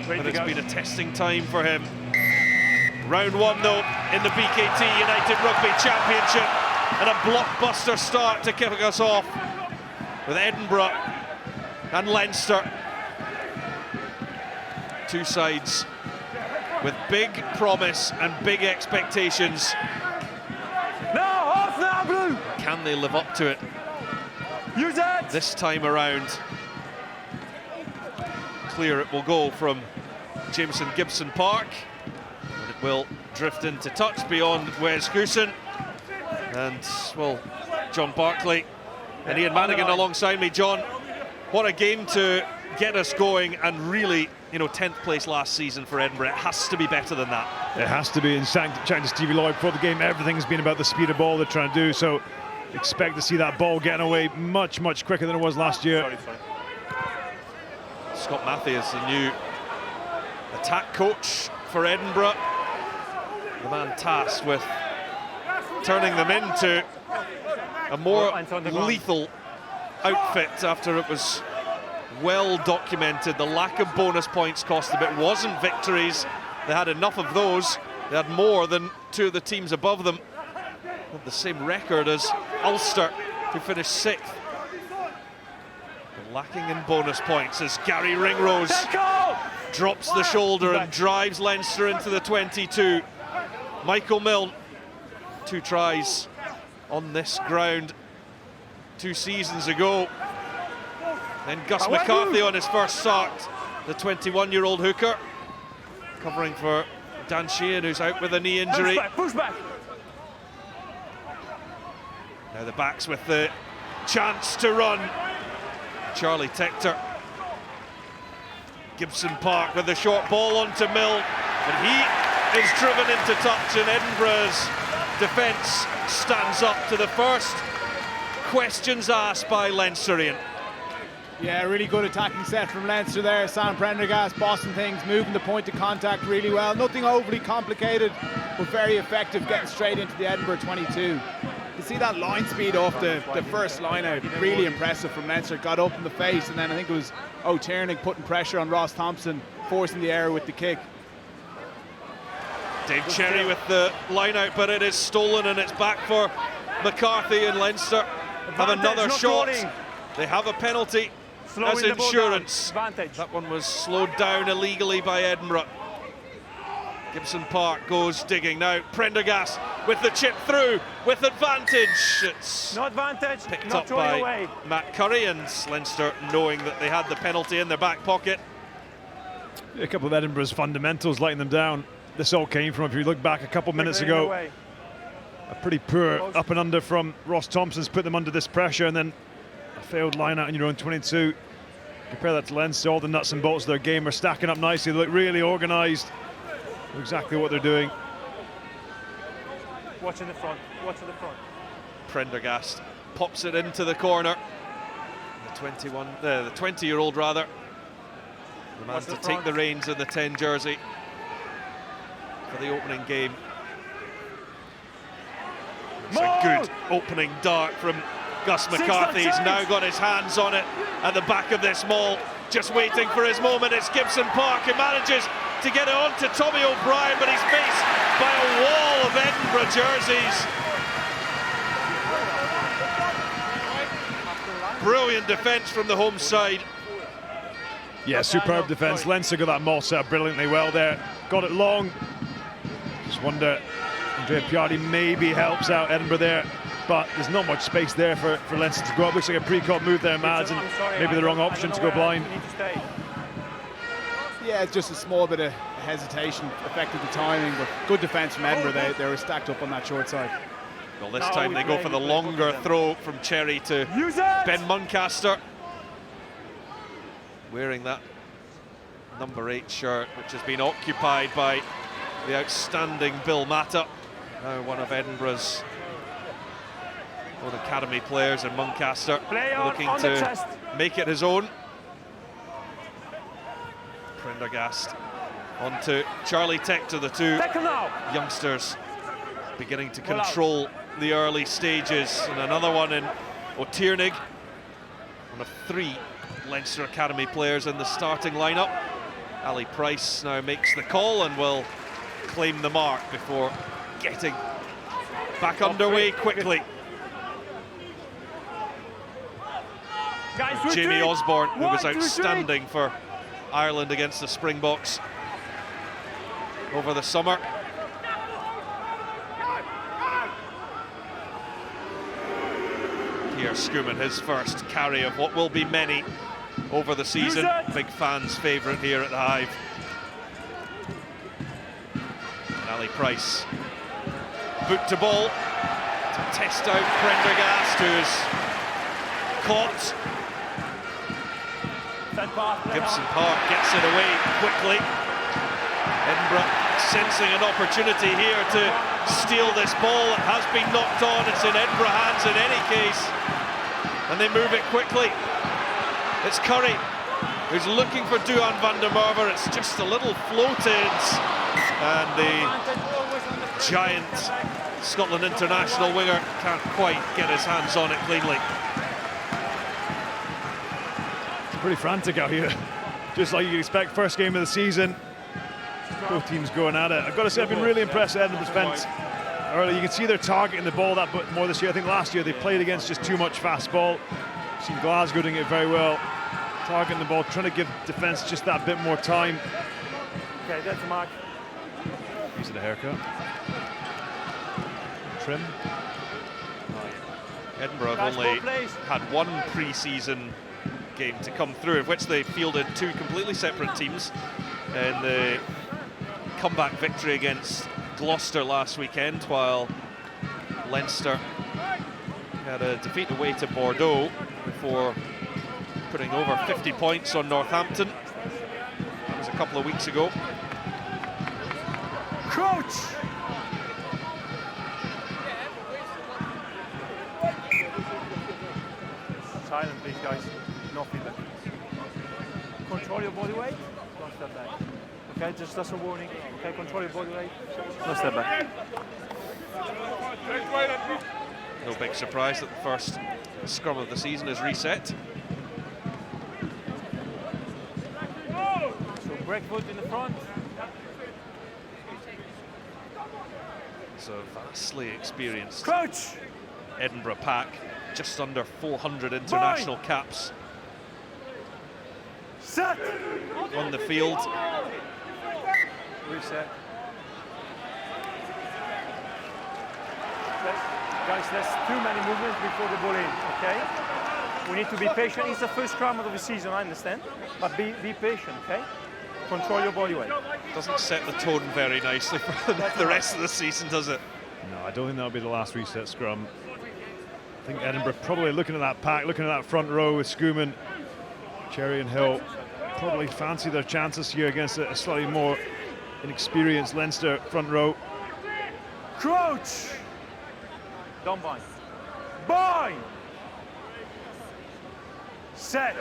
but it's been a testing time for him. Round one though in the BKT United Rugby Championship, and a blockbuster start to kick us off with Edinburgh and Leinster. Two sides with big promise and big expectations. Can they live up to it this time around? Clear it will go from Jameson Gibson Park, and it will drift into touch beyond Wes Goosen. And, well, John Barclay and Ian Madigan alongside me. John, what a game to get us going, and really, you know, 10th place last season for Edinburgh. It has to be better than that. It has to be. And chatting to Stevie Lloyd before the game, everything's been about the speed of ball they're trying to do. So expect to see that ball getting away much, much quicker than it was last year. Sorry. Scott Matthews, the new attack coach for Edinburgh. The man tasked with turning them into a more lethal outfit after it was well documented. The lack of bonus points cost them. It wasn't victories. They had enough of those. They had more than two of the teams above them, with the same record as Ulster, who finished 6th. But lacking in bonus points as Gary Ringrose drops the shoulder and drives Leinster into the 22. Michael Milne, 2 tries on this ground 2 seasons ago. Then Gus McCarthy on his first start, the 21-year-old hooker, covering for Dan Sheehan, who's out with a knee injury. Push back. Now the backs with the chance to run. Charlie Tector. Gibson Park with the short ball onto Milne, and he is driven into touch, and Edinburgh's defence stands up to the first questions asked by Leicesterian. Yeah, really good attacking set from Leinster there. Sam Prendergast bossing things, moving the point of contact really well. Nothing overly complicated, but very effective, getting straight into the Edinburgh 22. You see that line speed off the first line out, really impressive from Leinster. Got up in the face, and then I think it was O'Tiernan putting pressure on Ross Thompson, forcing the error with the kick. Dave Cherry with the line out, but it is stolen, and it's back for McCarthy, and Leinster have another shot. They have a penalty as insurance. That one was slowed down illegally by Edinburgh. Gibson Park goes digging now. Prendergast with the chip through with advantage. It's no advantage, picked not up by away. Matt Curry, and Leinster knowing that they had the penalty in their back pocket. A couple of Edinburgh's fundamentals letting them down. This all came from, if you look back a couple minutes ago, a pretty poor up and under from Ross Thompson's put them under this pressure, and then a failed line out in your own 22. Compare that to Leinster, all the nuts and bolts of their game are stacking up nicely. They look really organised, exactly what they're doing. Watch in the front, watch in the front. Prendergast pops it into the corner. The 20-year-old rather. The man to take the reins in the 10 jersey for the opening game. It's a good opening dart from Gus McCarthy. He's now got his hands on it at the back of this maul, just waiting for his moment. It's Gibson Park who manages to get it on to Tommy O'Brien, but he's faced by a wall of Edinburgh jerseys. Brilliant defence from the home side. Yeah, superb defence. Leinster got that maul set up brilliantly well there. Got it long. Just wonder, Andrea Piatti maybe helps out Edinburgh there, but there's not much space there for Leinster to go up. Looks like a pre-cut move there, Mads, and maybe the wrong option to go blind. Yeah, it's just a small bit of hesitation affected the timing, but good defence from Edinburgh. They were stacked up on that short side. Well, this time they go for the longer throw from Cherry to Ben Muncaster, wearing that number 8 shirt, which has been occupied by the outstanding Bill Matta, now one of Edinburgh's own academy players, and Muncaster looking to make it his own. Prendergast onto Charlie Tector, the two youngsters beginning to control the early stages, and another one in O'Tiernan, one of 3 Leinster Academy players in the starting lineup. Ali Price now makes the call and will claim the mark before getting back underway quickly. Guys, Jamie Osborne, who was outstanding for Ireland against the Springboks over the summer. Pierre Schoeman, his first carry of what will be many over the season. Big fans' favourite here at the Hive. And Ali Price, boot to ball to test out Prendergast, who's caught. Gibson Park gets it away quickly. Edinburgh sensing an opportunity here to steal this ball. It has been knocked on. It's in Edinburgh hands in any case, and they move it quickly. It's Curry who's looking for Duhan van der Merwe. It's just a little floated, and the giant Scotland international winger can't quite get his hands on it cleanly. It's pretty frantic out here, just like you'd expect. First game of the season, both teams going at it. I've got to say, I've been really impressed with Edinburgh's defence early. You can see they're targeting the ball that bit more this year. I think last year they played against just too much fast ball. I've seen Glasgow doing it very well, targeting the ball, trying to give defence just that bit more time. Okay, that's the mark. Using a haircut. Trim. Edinburgh have only had one pre-season game to come through, of which they fielded two completely separate teams in the comeback victory against Gloucester last weekend, while Leinster had a defeat away to Bordeaux before putting over 50 points on Northampton. That was a couple of weeks ago. Crouch! Silent, please, guys. No feedback. Control your body weight. Don't step back. Okay, just that's a warning. Okay, control your body weight. No step back. No big surprise that the first scrum of the season is reset. So break foot in the front. It's a vastly experienced Crouch! Edinburgh pack, just under 400 international caps Set! on the field. Reset. Guys, there's too many movements before the ball in, okay? We need to be patient. It's the first scrum of the season, I understand, but be patient, okay? Control your body weight. Doesn't set the tone very nicely for the rest of the season, does it? No, I don't think that'll be the last reset scrum. I think Edinburgh probably looking at that pack, looking at that front row with Schoeman, Cherry and Hill, probably fancy their chances here against a slightly more inexperienced Leinster front row. Crouch! Don't bind. Bind! Set!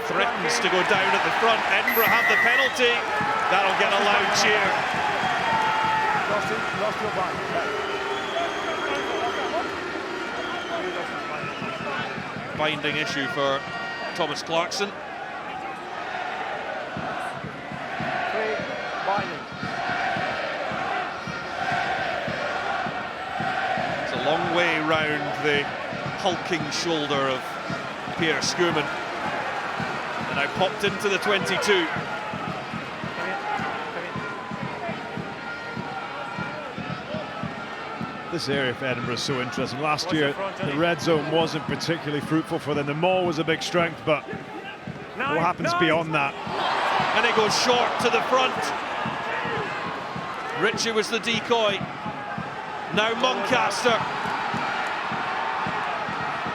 Threatens to go down at the front. Edinburgh have the penalty. That'll get a loud cheer. Lost your bind. Binding issue for Thomas Clarkson. Binding. It's a long way round the hulking shoulder of Pierre Schoeman. And now popped into the 22. This area for Edinburgh is so interesting. Last year, the red zone wasn't particularly fruitful for them. The maul was a big strength, but what happens beyond that? And it goes short to the front. Ritchie was the decoy. Now Muncaster.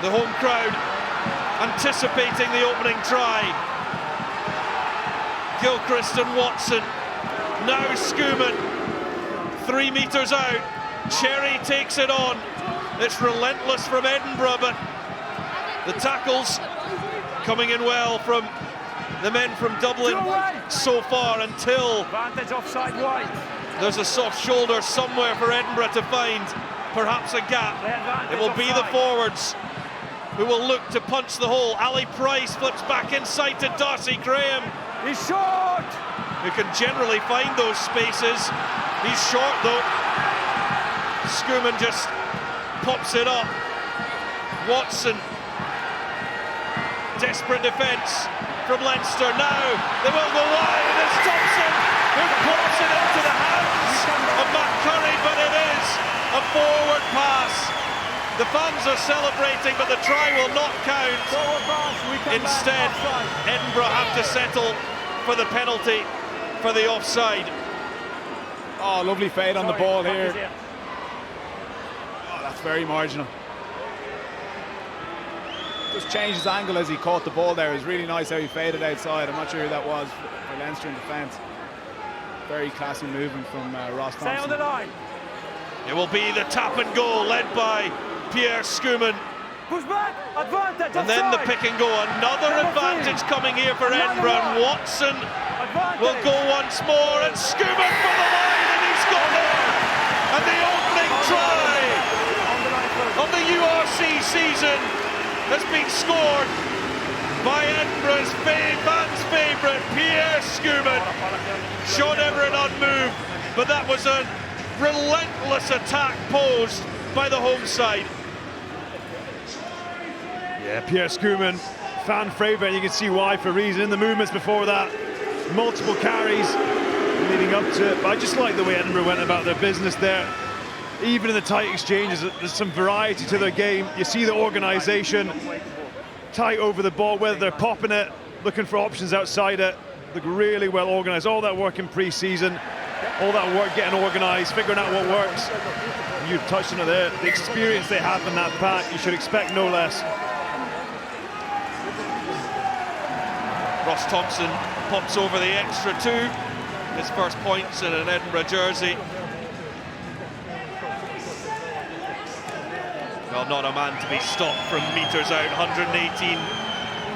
The home crowd anticipating the opening try. Gilchrist and Watson. Now Schoeman. 3 meters out. Cherry takes it on. It's relentless from Edinburgh, but the tackles coming in well from the men from Dublin so far, until Advantage offside wide. there's a soft shoulder somewhere for Edinburgh to find perhaps a gap. It will be the forwards. who will look to punch the hole. Ali Price flips back inside to Darcy Graham. He's short! Who can generally find those spaces. He's short though. Schoeman just pops it up. Watson. Desperate defence from Leinster. Now they will go wide. It's Thompson who pops it into the hands of Matt Curry, but it is a forward pass. The fans are celebrating, but the try will not count. Instead, Edinburgh have to settle for the penalty for the offside. Oh, lovely fade on the ball here. Oh, that's very marginal. Just changed his angle as he caught the ball there. It was really nice how he faded outside. I'm not sure who that was for Leinster in defence. Very classy movement from Ross Thompson. Stay on the line. It will be the tap and go led by Pierre Schoeman. Push back, advantage. And then the pick and go. Another advantage coming here for Edinburgh. And Watson will go once more. And Schoeman for the line, and he's got there. And the opening try of the URC season has been scored by Edinburgh's fans' favourite, Pierre Schoeman. Sean Everett unmoved, but that was a relentless attack posed by the home side. Yeah, Pierre Schoeman, fan favourite, and you can see why for a reason. In the movements before that, multiple carries leading up to it. But I just like the way Edinburgh went about their business there. Even in the tight exchanges, there's some variety to their game. You see the organisation tight over the ball, whether they're popping it, looking for options outside it. Look really well organised. All that work in pre-season, all that work getting organised, figuring out what works. You've touched on it there. The experience they have in that pack, you should expect no less. Ross Thompson pops over the extra two. His first points in an Edinburgh jersey. Well, not a man to be stopped from metres out. 118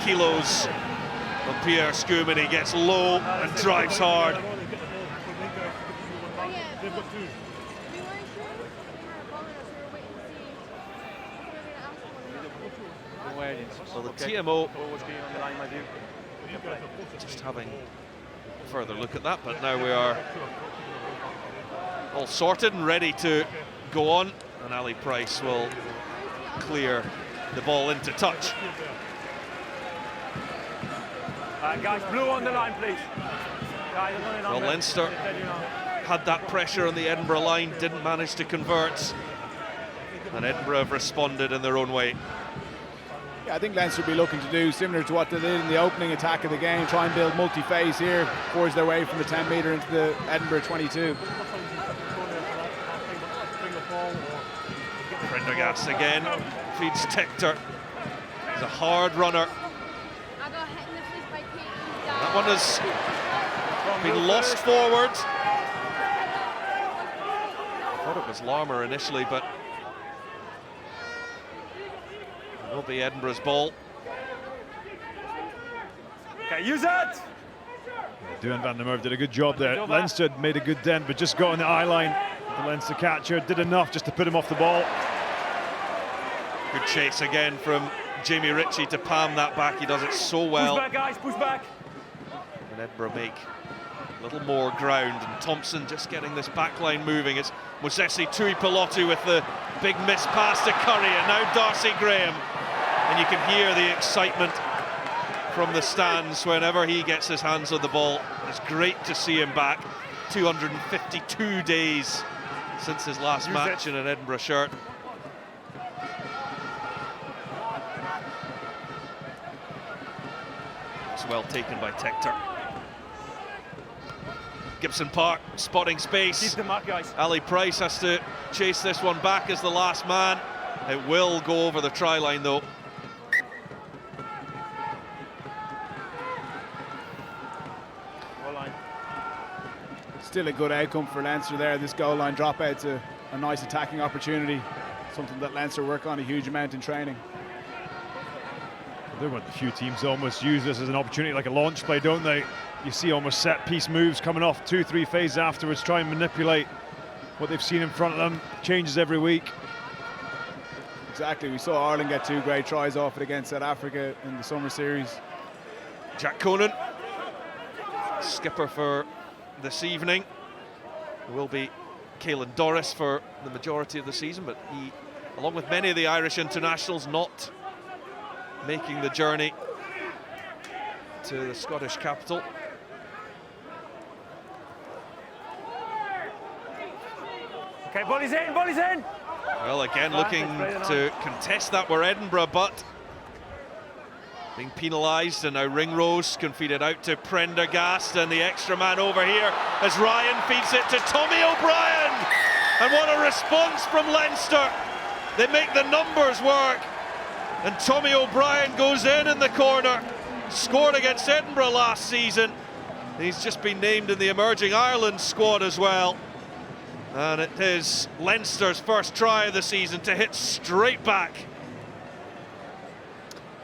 kilos of Pierre Schoeman. He gets low and drives hard. So the TMO just having a further look at that, but now we are all sorted and ready to go on, and Ali Price will clear the ball into touch. Guys, blue on the line, please. Well, Leinster had that pressure on the Edinburgh line, didn't manage to convert, and Edinburgh have responded in their own way. Yeah, I think Leinster will be looking to do similar to what they did in the opening attack of the game, try and build multi-phase here, force their way from the 10 metre into the Edinburgh 22. Prendergast again, feeds Tector. He's a hard runner. That one has been lost forward. I thought it was Larmour initially, but it will be Edinburgh's ball. Okay, use it! Duan van der Merwe did a good job there. Leinster made a good dent, but just got on the eye line. The Leinster catcher did enough just to put him off the ball. Good chase again from Jamie Ritchie to palm that back. He does it so well. Push back, guys, push back. And Edinburgh make a little more ground, and Thompson just getting this back line moving. It's Mosesi Tuipulotu with the big miss pass to Curry, and now Darcy Graham. And you can hear the excitement from the stands whenever he gets his hands on the ball. It's great to see him back. 252 days since his last match in an Edinburgh shirt. It's well taken by Tector. Gibson Park spotting space. Keep the mark, guys. Ali Price has to chase this one back as the last man. It will go over the try line though. Still a good outcome for Leinster there. This goal line dropout's a nice attacking opportunity, something that Leinster work on a huge amount in training. They're one of the few teams that almost use this as an opportunity, like a launch play, don't they? You see almost set piece moves coming off 2-3 phases afterwards, try and manipulate what they've seen in front of them. Changes every week. Exactly. We saw Ireland get 2 great tries off it against South Africa in the summer series. Jack Conan, skipper for this evening, will be Caelan Doris for the majority of the season, but he, along with many of the Irish internationals, not making the journey to the Scottish capital. Okay, ball is in, ball is in! Well, again, looking to contest that were Edinburgh, but being penalised, and now Ringrose can feed it out to Prendergast, and the extra man over here as Ryan feeds it to Tommy O'Brien. And what a response from Leinster. They make the numbers work, and Tommy O'Brien goes in the corner. Scored against Edinburgh last season. He's just been named in the Emerging Ireland squad as well. And it is Leinster's first try of the season to hit straight back.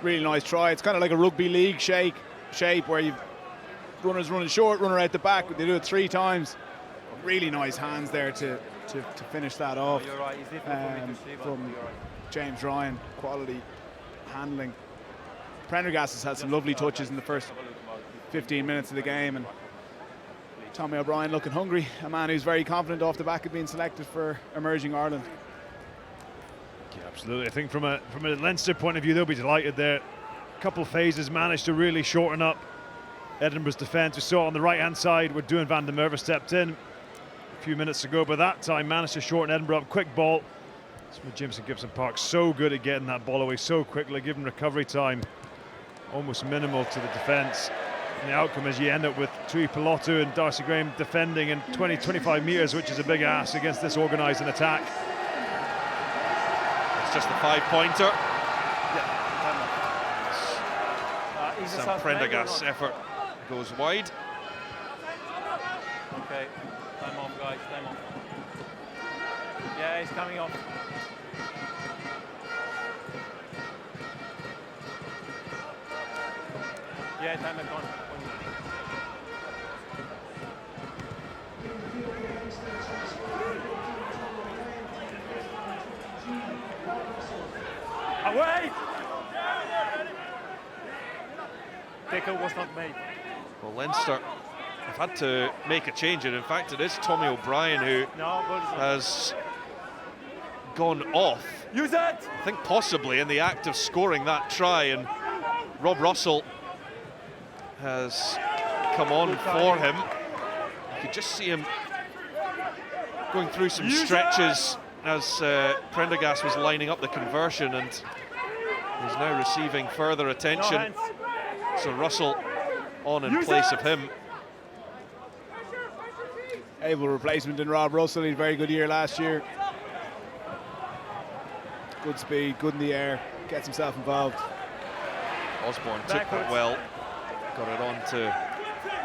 Really nice try. It's kind of like a rugby league shape where you've runners running short, runner out the back. They do it 3 times. Really nice hands there to finish that off. You're right. It's difficult for me to see, from you're right. James Ryan. Quality handling. Prendergast has had some lovely touches in the first 15 minutes of the game, and Tommy O'Brien looking hungry, a man who's very confident off the back of being selected for Emerging Ireland. Yeah, absolutely. I think from a Leinster point of view, they'll be delighted there. A couple phases managed to really shorten up Edinburgh's defence. We saw on the right-hand side where Duan van der Merwe stepped in a few minutes ago, but that time managed to shorten Edinburgh up. Quick ball. Jimson Gibson Park so good at getting that ball away so quickly, giving recovery time almost minimal to the defence. And the outcome is you end up with Tui Pilotu and Darcy Graham defending in 20-25 metres, which is a big ask against this organised an attack. It's just a 5-pointer. Sam Prendergast's effort goes wide. Okay, time off, guys, time off. Yeah, he's coming off. Yeah, time back on. Away! Tackle was not made. Well, Leinster have had to make a change, and in fact it is Tommy O'Brien who has gone off. Use it! I think possibly in the act of scoring that try, and Rob Russell has come on for him. You could just see him going through some stretches as Prendergast was lining up the conversion, and he's now receiving further attention. So Russell on in place of him. Able replacement in Rob Russell. He had a very good year last year. Good speed, good in the air, gets himself involved. Osborne took that well. Got it on to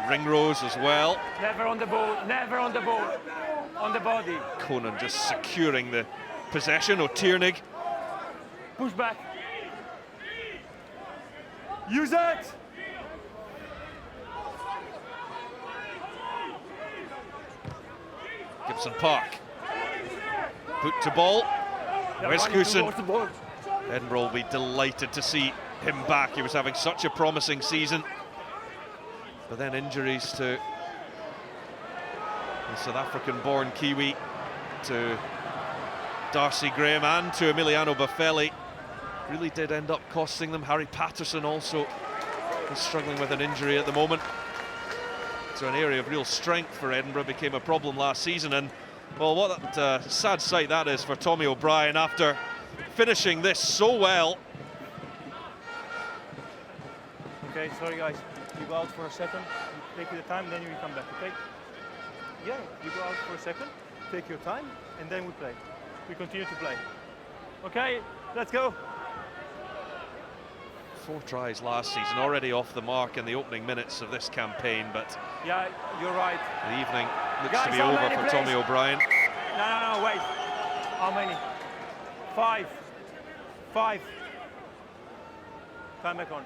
Ringrose as well. Never on the ball, never on the ball. On the body. Conan just securing the possession. O'Tiernig. Push back. Use it! Gibson Park. Boot to ball. Westhuizen. Edinburgh will be delighted to see him back. He was having such a promising season. But then injuries to the South African-born Kiwi, to Darcy Graham and to Emiliano Boffelli really did end up costing them. Harry Patterson also is struggling with an injury at the moment. So an area of real strength for Edinburgh became a problem last season, and well, what a sad sight that is for Tommy O'Brien after finishing this so well. Okay, sorry guys, you go out for a second, you take your time, then you come back, okay? Yeah, you go out for a second, take your time, and then we play. We continue to play. Okay, let's go. 4 tries last season, already off the mark in the opening minutes of this campaign, but yeah, you're right. the evening looks Guys, to be over for please? Tommy O'Brien. No, wait. How many? 5. 5. Time back on.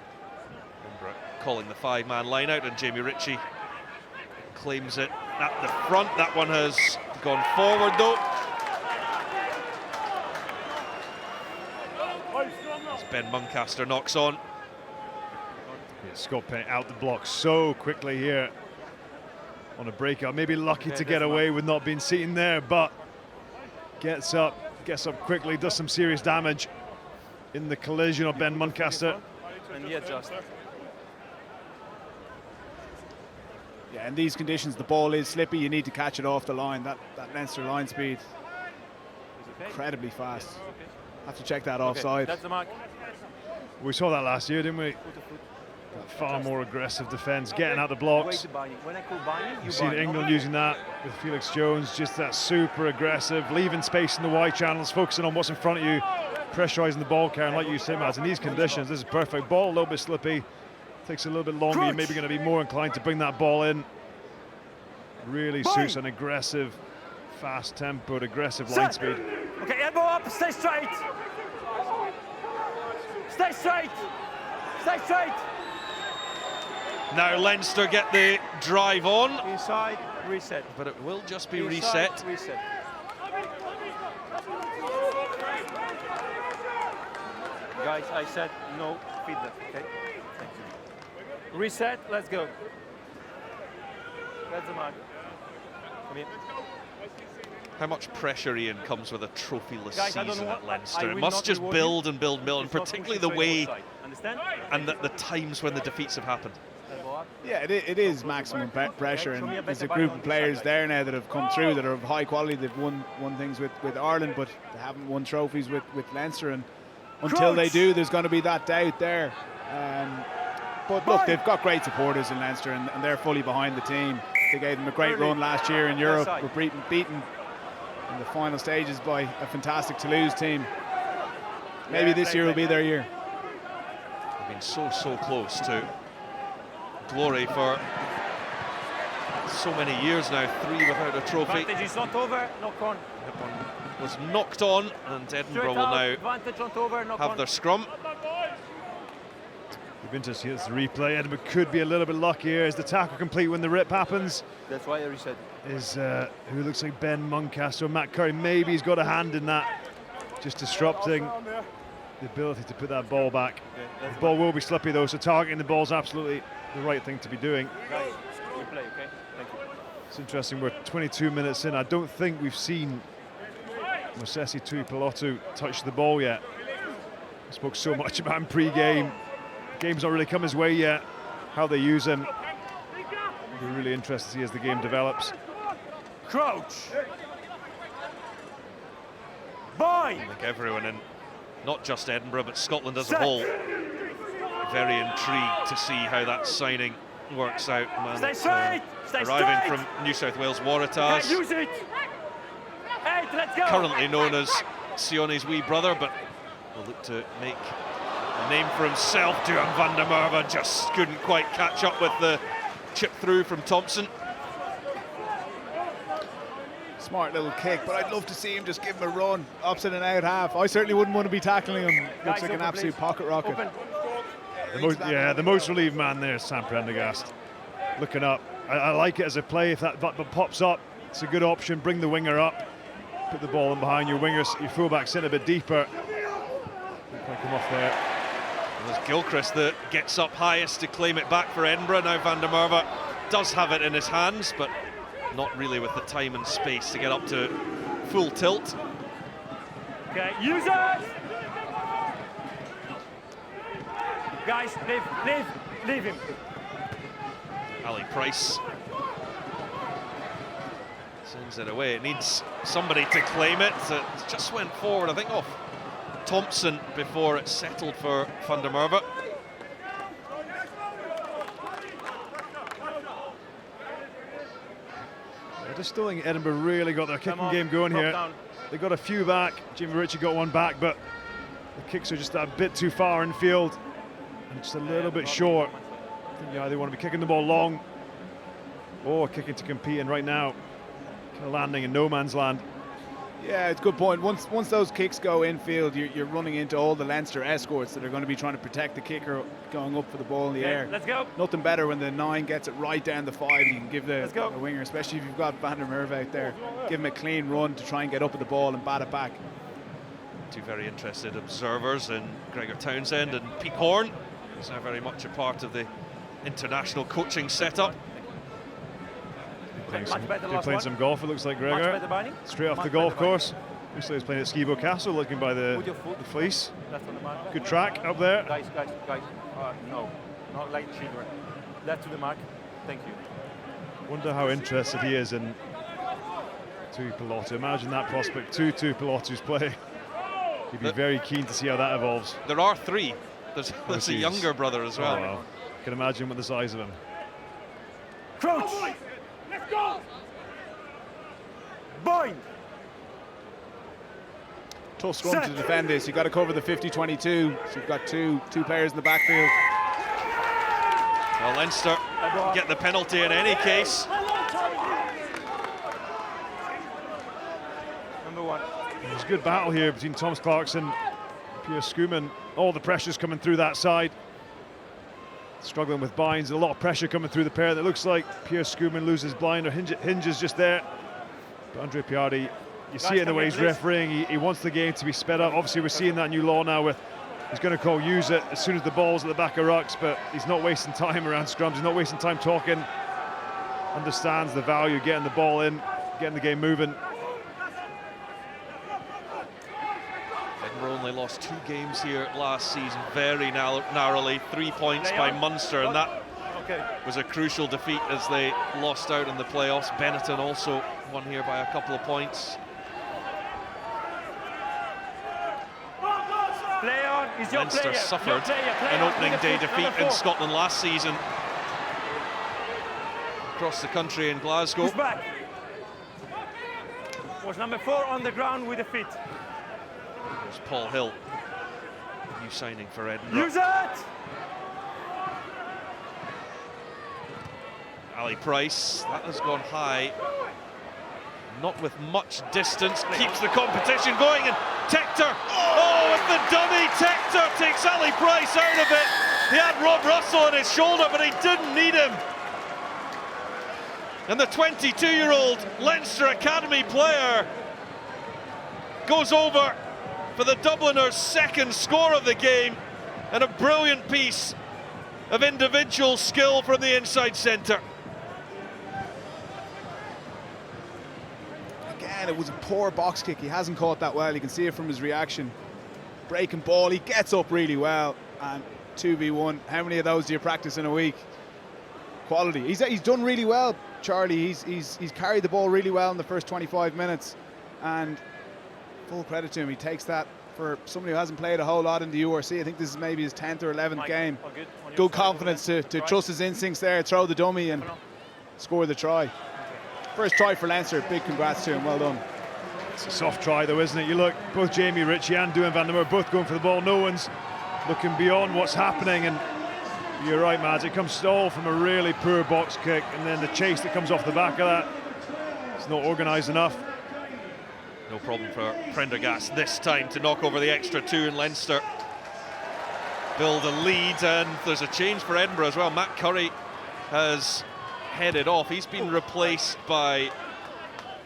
Edinburgh calling the 5-man line out, and Jamie Ritchie claims it at the front. That one has gone forward though. Ben Muncaster knocks on. Yeah, Scott Penny out the block so quickly here on a breakout. Maybe lucky to get away with not being seen there, but gets up quickly, does some serious damage in the collision of Ben Muncaster. And he adjusts. Yeah, in these conditions, the ball is slippy. You need to catch it off the line. That Leinster line speed, incredibly fast. Have to check that offside. That's the mark. We saw that last year, didn't we? Far more aggressive defence, getting out the blocks. When I call binding, you We've seen bind. England using that with Felix Jones, just that super aggressive, leaving space in the wide channels, focusing on what's in front of you, pressurising the ball carrier. Like you say, Mads, in these conditions, this is perfect. Ball a little bit slippy, takes a little bit longer. You're maybe going to be more inclined to bring that ball in. Really suits an aggressive, fast-tempoed, aggressive line speed. Okay, elbow up, stay straight. Stay straight. Stay straight. Now Leinster get the drive on. Inside, reset. But it will just be Inside, reset. Reset. Guys, I said no feedback, okay? Thank you. Reset, let's go. That's the mark. Come here. How much pressure, Ian, comes with a trophyless Guys, I don't season know at what- Leinster? I It will must not just reward build you. and build, and It's not particularly pushing the straight way outside. Understand? and the times when the defeats have happened. Elbow up. Yeah, it is maximum pressure, and there's a group of players there now that have come through that are of high quality. They've won things with Ireland, but they haven't won trophies with Leinster, and until they do, there's going to be that doubt there. But look, they've got great supporters in Leinster, and they're fully behind the team. They gave them a great run last year in Europe. Were beaten in the final stages by a fantastic Toulouse team. Maybe this year will be their year. They've been so close to glory for so many years now. 3 without a trophy. Advantage is not over, knock on. That one was knocked on, and Edinburgh will now Advantage not over, knock have on. their scrum. We've been to see this replay. Edinburgh could be a little bit luckier. Is the tackle complete when the rip happens? That's why I reset. Is who looks like Ben Muncaster or Matt Curry. Maybe he's got a hand in that, just disrupting the ability to put that ball back. The ball will be slippy though, so targeting the ball is absolutely the right thing to be doing. Guys, we play, okay? Thank you. It's interesting, we're 22 minutes in. I don't think we've seen Mosesi Tuipulotu touch the ball yet. We spoke so much about him pre-game. Game's not really come his way yet. How they use him, we're really interested to see as the game develops. Crouch. Bind. I think everyone in, not just Edinburgh, but Scotland as a whole, very intrigued to see how that signing works out. Man, Stay straight. Stay arriving straight. from New South Wales Okay, Waratahs, use it. Hey, let's go. currently known as Sione's wee brother, but will look to make a name for himself. Duhan van der Merwe just couldn't quite catch up with the chip through from Thompson. Smart little kick, but I'd love to see him just give him a run, opposite and out half. I certainly wouldn't want to be tackling him. Looks like an open, absolute please. pocket rocket. Open. The most relieved man there is Sam Prendergast. Looking up. I like it as a play. If that pops up, it's a good option. Bring the winger up. Put the ball in behind your wingers. Your fullbacks in a bit deeper. Come off there. It was Gilchrist that gets up highest to claim it back for Edinburgh. Now Van der Merwe does have it in his hands, but not really with the time and space to get up to full tilt. Okay, use it. Guys, leave him. Ali Price sends it away. It needs somebody to claim it. It just went forward, I think, off Thompson before it settled for Van der Merwe. I just still think Edinburgh really got their kicking game going here. Down. They got a few back. Jimmy Ritchie got one back, but the kicks are just a bit too far in field and just a little bit short. I think they want to be kicking the ball long or kicking to compete, and right now kind of landing in no man's land. Yeah, it's a good point. Once those kicks go infield, you're running into all the Leinster escorts that are going to be trying to protect the kicker going up for the ball in the air. Let's go. Nothing better when the 9 gets it right down the 5. You can give the go. winger, especially if you've got Van der Merwe out there, give him a clean run to try and get up at the ball and bat it back. Two very interested observers in Gregor Townsend and Pete Horn, who's now very much a part of the international coaching setup. Playing some golf, it looks like, Gregor. Straight off the golf course. Looks like he's playing at Skibo Castle, looking by the fleece. Good track up there. Guys. No, not like children. Left to the mark. Thank you. Wonder how interested he is in Tuipulotu. Imagine that prospect, two Tuipulotus play. He'd be very keen to see how that evolves. There are three. There's a younger brother as well. Oh, well. Can imagine what the size of him. Crouch! Let's go! Bind! Tough scrum to defend this. You've got to cover the 50-22. So you've got two players in the backfield. Well, Leinster get the penalty in any case. Number 1. There's a good battle here between Thomas Clarkson and Pierre Schoeman. All the pressure's coming through that side. Struggling with binds, a lot of pressure coming through the pair. That looks like Pierre Schoeman loses blind or hinges just there. But Andre Piardi, you see it in the way he's refereeing. He wants the game to be sped up. Obviously, we're seeing that new law now with he's going to call use it as soon as the ball's at the back of rucks, but he's not wasting time around scrums. He's not wasting time talking. Understands the value of getting the ball in, getting the game moving. Edinburgh only lost 2 games here last season, very narrowly, 3 points by Munster, and that was a crucial defeat as they lost out in the playoffs. Benetton also won here by a couple of points. Leinster suffered an opening day defeat in Scotland last season across the country in Glasgow. Who's back? Was number 4 on the ground with the feet. There's Paul Hill, new signing for Edinburgh. Use it! Ali Price, that has gone high. Not with much distance, keeps the competition going, and Tector, oh, with the dummy, Tector takes Ali Price out of it. He had Rob Russell on his shoulder, but he didn't need him. And the 22-year-old Leinster Academy player goes over for the Dubliners' second score of the game, and a brilliant piece of individual skill from the inside centre. Again, it was a poor box kick. He hasn't caught that well. You can see it from his reaction. Breaking ball, he gets up really well. And 2v1, how many of those do you practice in a week? Quality. He's done really well, Charlie. He's carried the ball really well in the first 25 minutes. And full credit to him. He takes that for somebody who hasn't played a whole lot in the URC. I think this is maybe his 10th or 11th game. Good confidence to trust his instincts there, throw the dummy and score the try. First try for Leinster, big congrats to him, well done. It's a soft try though, isn't it? You look, both Jamie Ritchie and Duan van der Merwe both going for the ball. No one's looking beyond what's happening, and you're right, Mads, it comes all from a really poor box kick, and then the chase that comes off the back of that, it's not organised enough. No problem for Prendergast this time to knock over the extra 2 in Leinster. Build a lead, and there's a change for Edinburgh as well. Matt Curry has headed off. He's been replaced by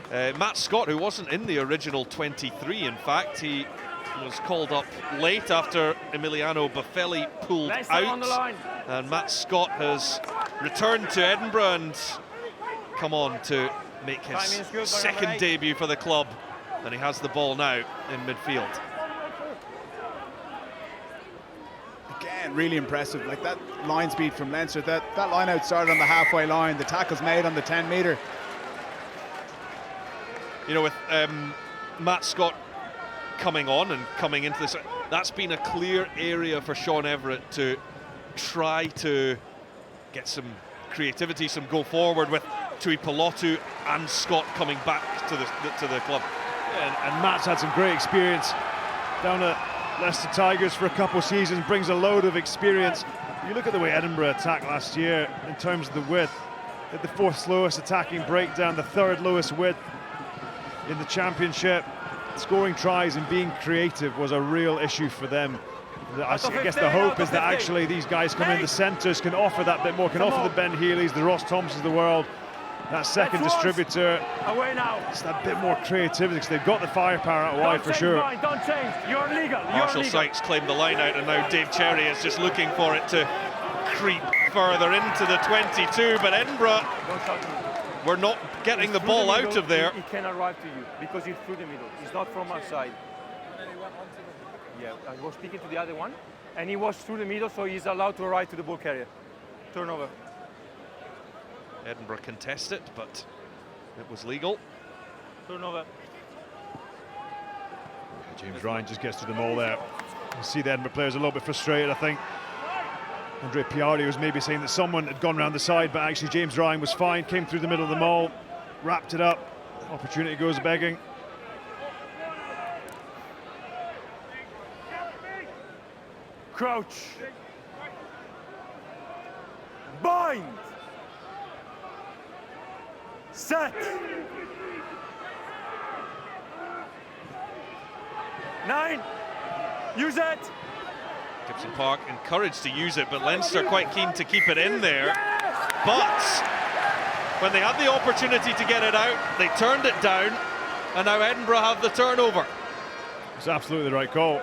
Matt Scott, who wasn't in the original 23, in fact. He was called up late after Emiliano Buffelli pulled out. And Matt Scott has returned to Edinburgh and come on to make his second debut for the club. And he has the ball now in midfield. Again, really impressive. Like that line speed from Leinster. That line out started on the halfway line. The tackle's made on the 10-metre. You know, with Matt Scott coming on and coming into this, that's been a clear area for Sean Everett to try to get some creativity, some go forward with Tuipulotu and Scott coming back to the club. And Matt's had some great experience down at Leicester Tigers for a couple of seasons, brings a load of experience. You look at the way Edinburgh attacked last year in terms of the width. At the 4th slowest attacking breakdown, the 3rd lowest width in the championship. Scoring tries and being creative was a real issue for them. I guess the hope is that actually these guys come in, the centres can offer that bit more, can offer the Ben Healeys, the Ross Thompsons of the world, that second distributor. Away now. It's that bit more creativity because they've got the firepower out wide for sure. Brian, don't change. You're legal. Marshall Sykes claimed the line out, and now Dave Cherry is just looking for it to creep further into the 22. But Edinburgh, we're not getting the ball out of there. He can arrive to you because he's through the middle. He's not from our side. Yeah, I was speaking to the other one, and he was through the middle, so he's allowed to arrive to the ball carrier. Turnover. Edinburgh contest it, but it was legal. Turnover. James Ryan just gets to the maul there. You see the Edinburgh players a little bit frustrated, I think. Andre Piardi was maybe saying that someone had gone around the side, but actually James Ryan was fine, came through the middle of the maul, wrapped it up. Opportunity goes begging. Crouch. Bind. Set. 9. Use it. Gibson Park encouraged to use it, but Leinster quite keen to keep it in there. But when they had the opportunity to get it out, they turned it down, and now Edinburgh have the turnover. It's absolutely the right call.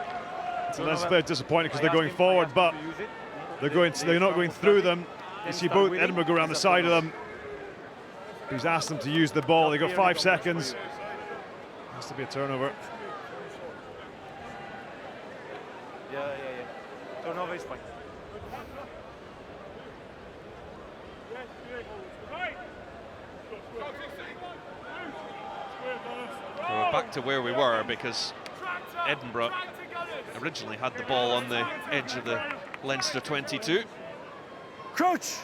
So Leinster players disappointed because they're going forward, but they're not going through them. You see both Edinburgh go around the side of them. He's asked them to use the ball. They got 5 seconds. Has to be a turnover. Yeah. Turnover is fine. We're back to where we were because Edinburgh originally had the ball on the edge of the Leinster 22. Crouch.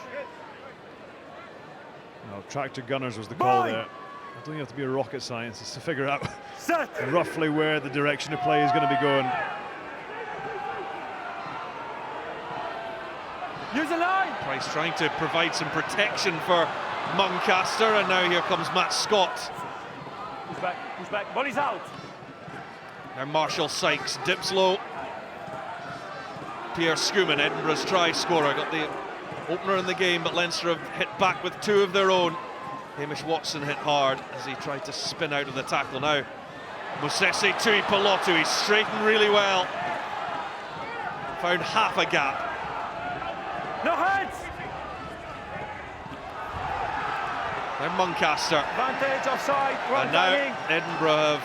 No, tractor gunners was the call there. I don't think you have to be a rocket scientist to figure out roughly where the direction of play is going to be going. Use the line. Price trying to provide some protection for Muncaster, and now here comes Matt Scott. Who's back? Ball is out. Now Marshall Sykes dips low. Pierre Schumann, Edinburgh's try scorer, got the opener in the game, but Leinster have hit back with 2 of their own. Hamish Watson hit hard as he tried to spin out of the tackle. Now Mosese Tuipulotu, he's straightened really well. Found half a gap. No hands. Now Muncaster. Advantage offside. And now Edinburgh have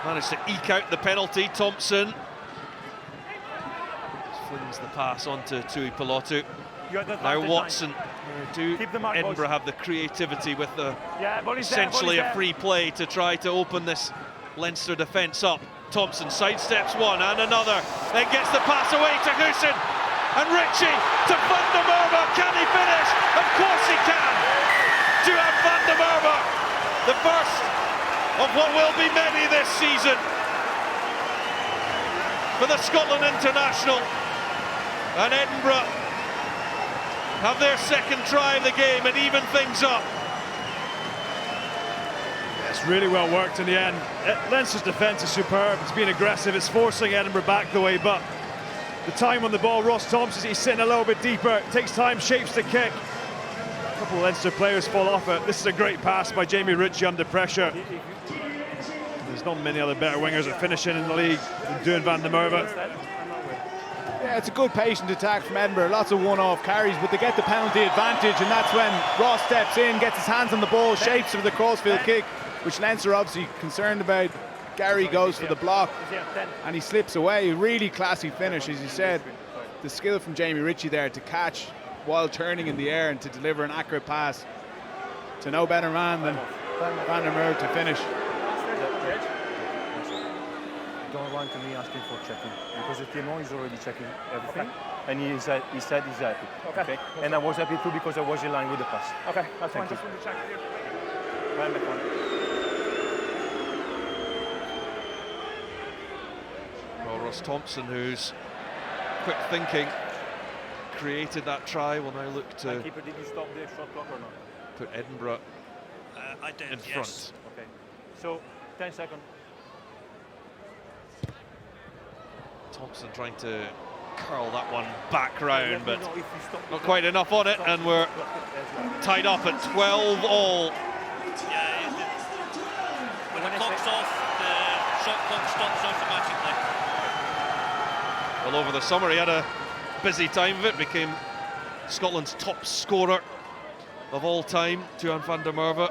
managed to eke out the penalty. Thompson flings the pass onto Tuipulotu. Now Watson. Do Edinburgh have the creativity with the essentially a free play to try to open this Leinster defence up? Thompson sidesteps one and another, then gets the pass away to Hussein. And Ritchie to Van der Merwe. Can he finish? Of course he can. Duhan Van der Merwe, the first of what will be many this season for the Scotland International. And Edinburgh have their second try of the game and even things up. It's really well worked in the end. Leinster's defence is superb. It's been aggressive. It's forcing Edinburgh back the way, but the time on the ball, Ross Thompson, he's sitting a little bit deeper. It takes time, shapes the kick. A couple of Leinster players fall off it. This is a great pass by Jamie Ritchie under pressure. There's not many other better wingers at finishing in the league than Duhan Van der Merwe. Yeah, it's a good patient attack from Edinburgh. Lots of one-off carries, but they get the penalty advantage, and that's when Ross steps in, gets his hands on the ball, shapes for the crossfield kick, which Leinster are obviously concerned about. Gary goes for the block, and he slips away. Really classy finish, as you said. The skill from Jamie Ritchie there to catch while turning in the air and to deliver an accurate pass to no better man than Van der Merwe to finish. Don't run to me asking for checking, because the TMO is already checking everything, and he said he's happy. Okay. And I was happy too because I was in line with the pass. Okay, that's fine. Just want to check with you. Well, Ross Thompson, who's quick thinking, created that try, will now look to Keeper, did you stop the shot clock or not? put Edinburgh I did, in front. Okay. So 10 seconds. Thompson trying to curl that one back round, but not quite enough on it, and we're tied up at 12 all. Yeah, when the clock's off, the shot clock stops automatically. Well, over the summer he had a busy time of it, became Scotland's top scorer of all time, Tuan van der Merwe,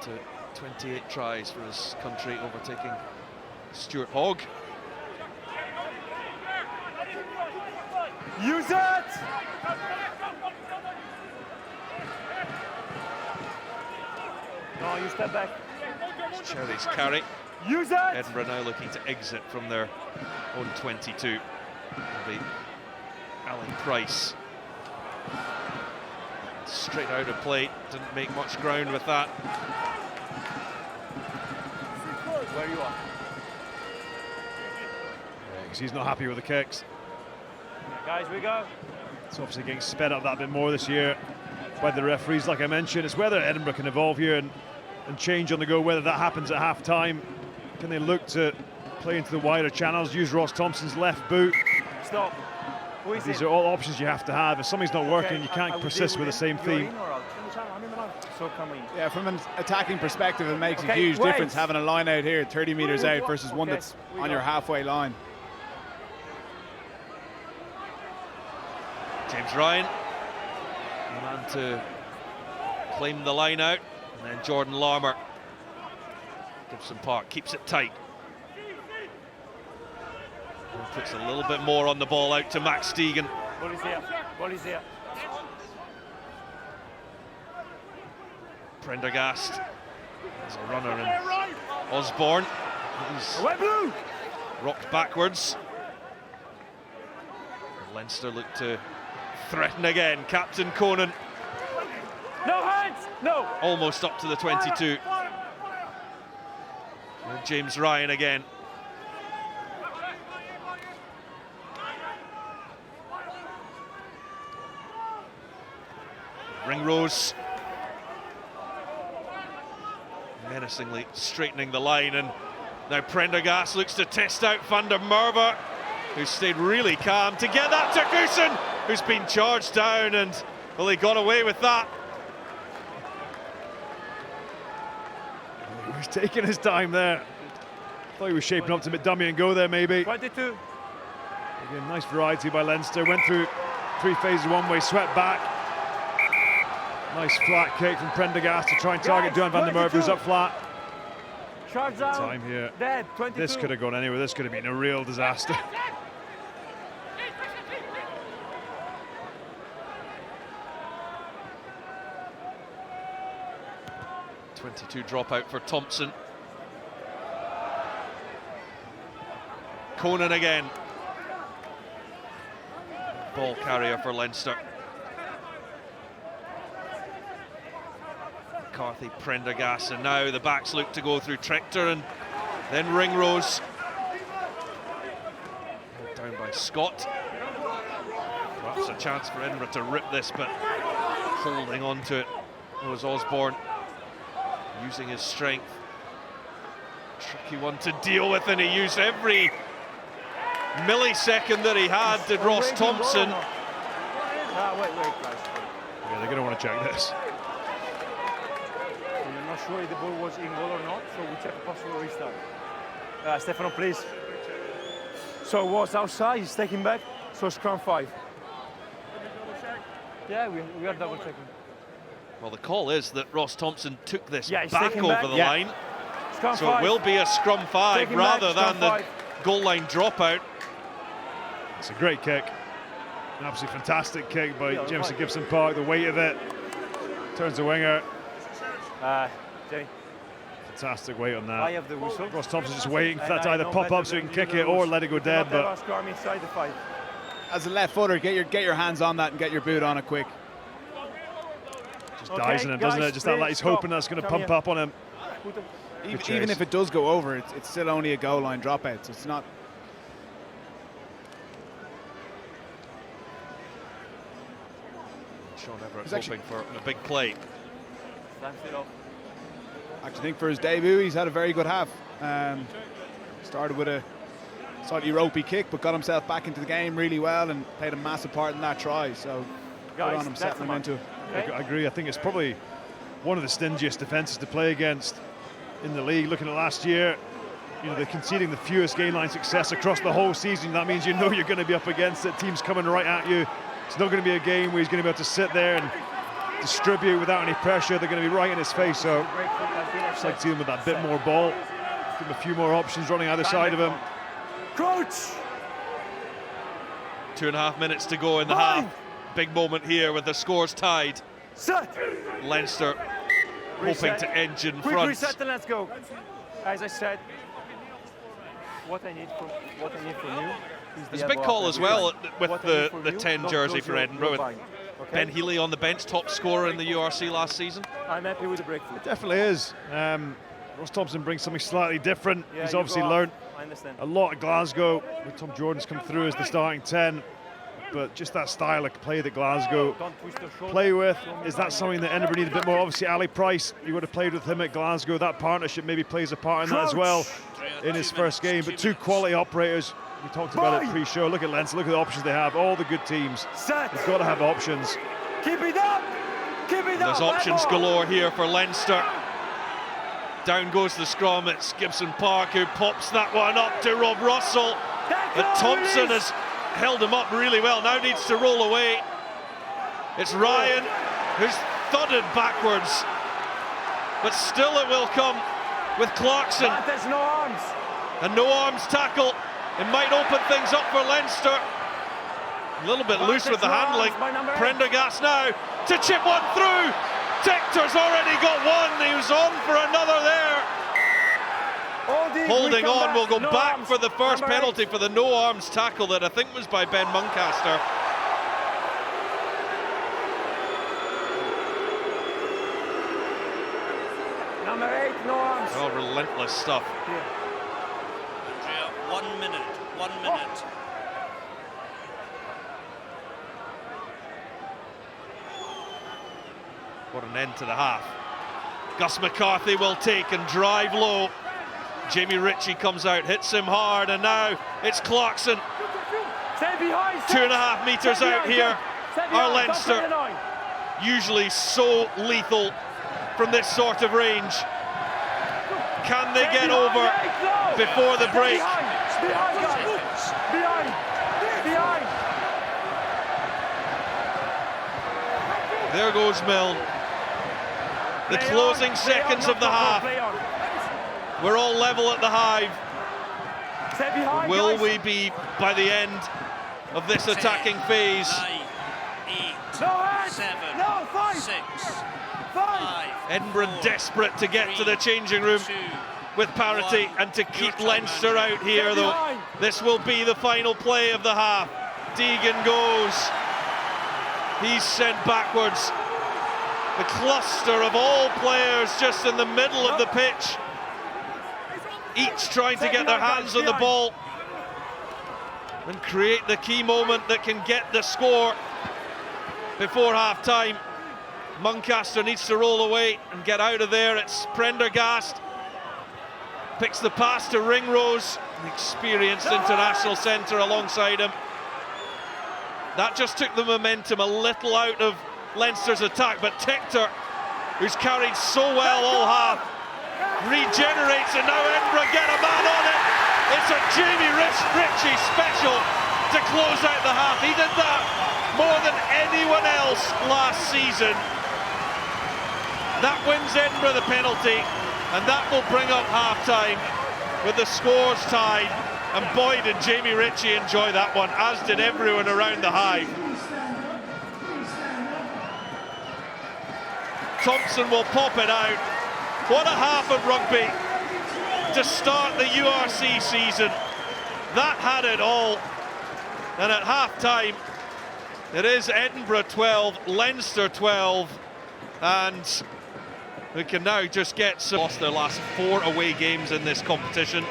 to 28 tries for his country, overtaking Stuart Hogg. Use it! No, you step back. Cherry's carry. Use it! Edinburgh now looking to exit from their own 22. It'll be Alan Price. Straight out of play, didn't make much ground with that. Where you are? Because he's not happy with the kicks. Guys, we go. It's obviously getting sped up that bit more this year by the referees, like I mentioned. It's whether Edinburgh can evolve here and change on the go, whether that happens at half-time. Can they look to play into the wider channels, use Ross Thompson's left boot? Stop. These are all options you have to have. If something's not working, you can't persist with the same theme. So come in. Yeah, from an attacking perspective, it makes a huge difference having a line out here 30 metres out versus one that's on your halfway line. James Ryan, the man to claim the line out, and then Jordan Larmour. Gibson Park keeps it tight. And puts a little bit more on the ball out to Max Stegan. Ball is here. Ball is here. Prendergast as a runner, and Osborne, he's rocked backwards. And Leinster look to threaten again. Captain Conan. No hands! No! Almost up to the 22. And James Ryan again. Ringrose. Menacingly straightening the line, and now Prendergast looks to test out van der Merwe, who stayed really calm to get that to Goosen, who's been charged down, and well, he got away with that. He was taking his time there. Thought he was shaping up to dummy and go there, maybe. 22. Again, nice variety by Leinster. Went through 3 phases one way, swept back. Nice flat kick from Prendergast to try and target Tuan van der Merwe, who's up flat. Charge down. Time here. Dead. 22. This could have gone anywhere. This could have been a real disaster. .22 dropout for Thompson. Conan again. Ball carrier for Leinster. McCarthy, Prendergast, and now the backs look to go through Tractor, and then Ringrose. Down by Scott. Perhaps a chance for Edinburgh to rip this, but holding on to it was Osborne, using his strength. Tricky one to deal with, and he used every millisecond that he had, did Ross Thompson. Wait, guys. Yeah, they're going to want to check this. I'm not sure if the ball was in goal or not, so we check a possible restart. Stefano, please. So it was outside, he's taking back, so scrum 5. Yeah, we are double checking. Well, the call is that Ross Thompson took this Yeah, he's back taking over back. the Yeah. line. Scrum So 5. it will be a scrum 5 Taking rather back, than scrum the 5. goal line dropout. It's a great kick. An absolutely fantastic kick by Yeah, Jameson right. Gibson Park. The weight of it. Turns the winger. Jenny, Fantastic weight on I that. have the whistle. Ross Thompson's just waiting for And that to I either know pop better up so he than can kick you it the or rules. let it go You dead. cannot have But a scrum inside the 5. As a left footer, get your hands on that and get your boot on it quick. just dives in it, doesn't guys, it? Just that, like he's please hoping that's going to come pump here. up on him. Even chase. if it does go over, it's still only a goal line dropout, so it's not. Sean Everett He's hoping for a big play. Stamps it off. I actually think for his debut, he's had a very good half. Started with a slightly ropey kick, but got himself back into the game really well and played a massive part in that try. So good on him settling into it. Okay. I agree. I think it's probably one of the stingiest defences to play against in the league. Looking at last year, you know, they're conceding the fewest gain line success across the whole season. That means you know you're going to be up against it. Teams coming right at you. It's not going to be a game where he's going to be able to sit there and distribute without any pressure. They're going to be right in his face. So just like to see him with that bit more ball. Give him a few more options running either side of him. Coach! 2.5 minutes to go in the half. Big moment here with the scores tied. Set! Leinster hoping to edge in Quick front. reset and let's go. As I said, what I need from you is There's a big call as well with the 10 jersey for Edinburgh. Okay? Ben Healy on the bench, top scorer in the URC last season. I'm happy with the breakthrough. It definitely is. Ross Thompson brings something slightly different. Yeah, he's obviously learned I understand. a lot at Glasgow. With Tom Jordan's come through as the starting 10, but just that style of play that Glasgow play with, is that something that Edinburgh need a bit more? Obviously Ali Price, you would have played with him at Glasgow. That partnership maybe plays a part in that as well in his first game. But two quality operators. We talked about it pre-show. Look at Leinster, look at the options they have. All the good teams, they've got to have options. Keep it up! Keep it up! There's options galore here for Leinster. Down goes the scrum. It's Gibson Park who pops that one up to Rob Russell. But Thompson has held him up really well. Now needs to roll away. It's Ryan who's thudded backwards. But still it will come with Clarkson. There's no arms. A no arms tackle. It might open things up for Leinster. A little bit loose with the handling. Prendergast now to chip one through. Tector's already got one. He was on for another there. Holding on, will go back for the first penalty for the no arms tackle that I think was by Ben Muncaster. Number 8, no arms. Oh, relentless stuff. Yeah. 1 minute. 1 minute. What an end to the half. Gus McCarthy will take and drive low. Jamie Ritchie comes out, hits him hard, and now it's Clarkson. Stay behind. 2.5 metres out here are Leinster. Usually so lethal from this sort of range. Can they get over before the break? Behind, guys. Behind. There goes Milne. The closing seconds of the half. We're all level at the Hive. Will we be by the end of this attacking phase? 9, 8, 7, 6, 5. Edinburgh desperate to get to the changing room with parity and to keep Leinster out here, though. This will be the final play of the half. Deegan goes. He's sent backwards. The cluster of all players just in the middle of the pitch, each trying to get their hands on the ball and create the key moment that can get the score before half-time. Muncaster needs to roll away and get out of there. It's Prendergast. Picks the pass to Ringrose, an experienced international centre alongside him. That just took the momentum a little out of Leinster's attack, but Tector, who's carried so well all half, regenerates, and now Edinburgh get a man on it. It's a Jamie Ritchie special to close out the half. He did that more than anyone else last season. That wins Edinburgh the penalty, and that will bring up half-time with the scores tied. And boy, did Jamie Ritchie enjoy that one, as did everyone around the Hive. Thompson will pop it out. What a half of rugby to start the URC season. That had it all. And at half-time, it is Edinburgh 12, Leinster 12, and we can now just get some. Lost their last 4 away games in this competition.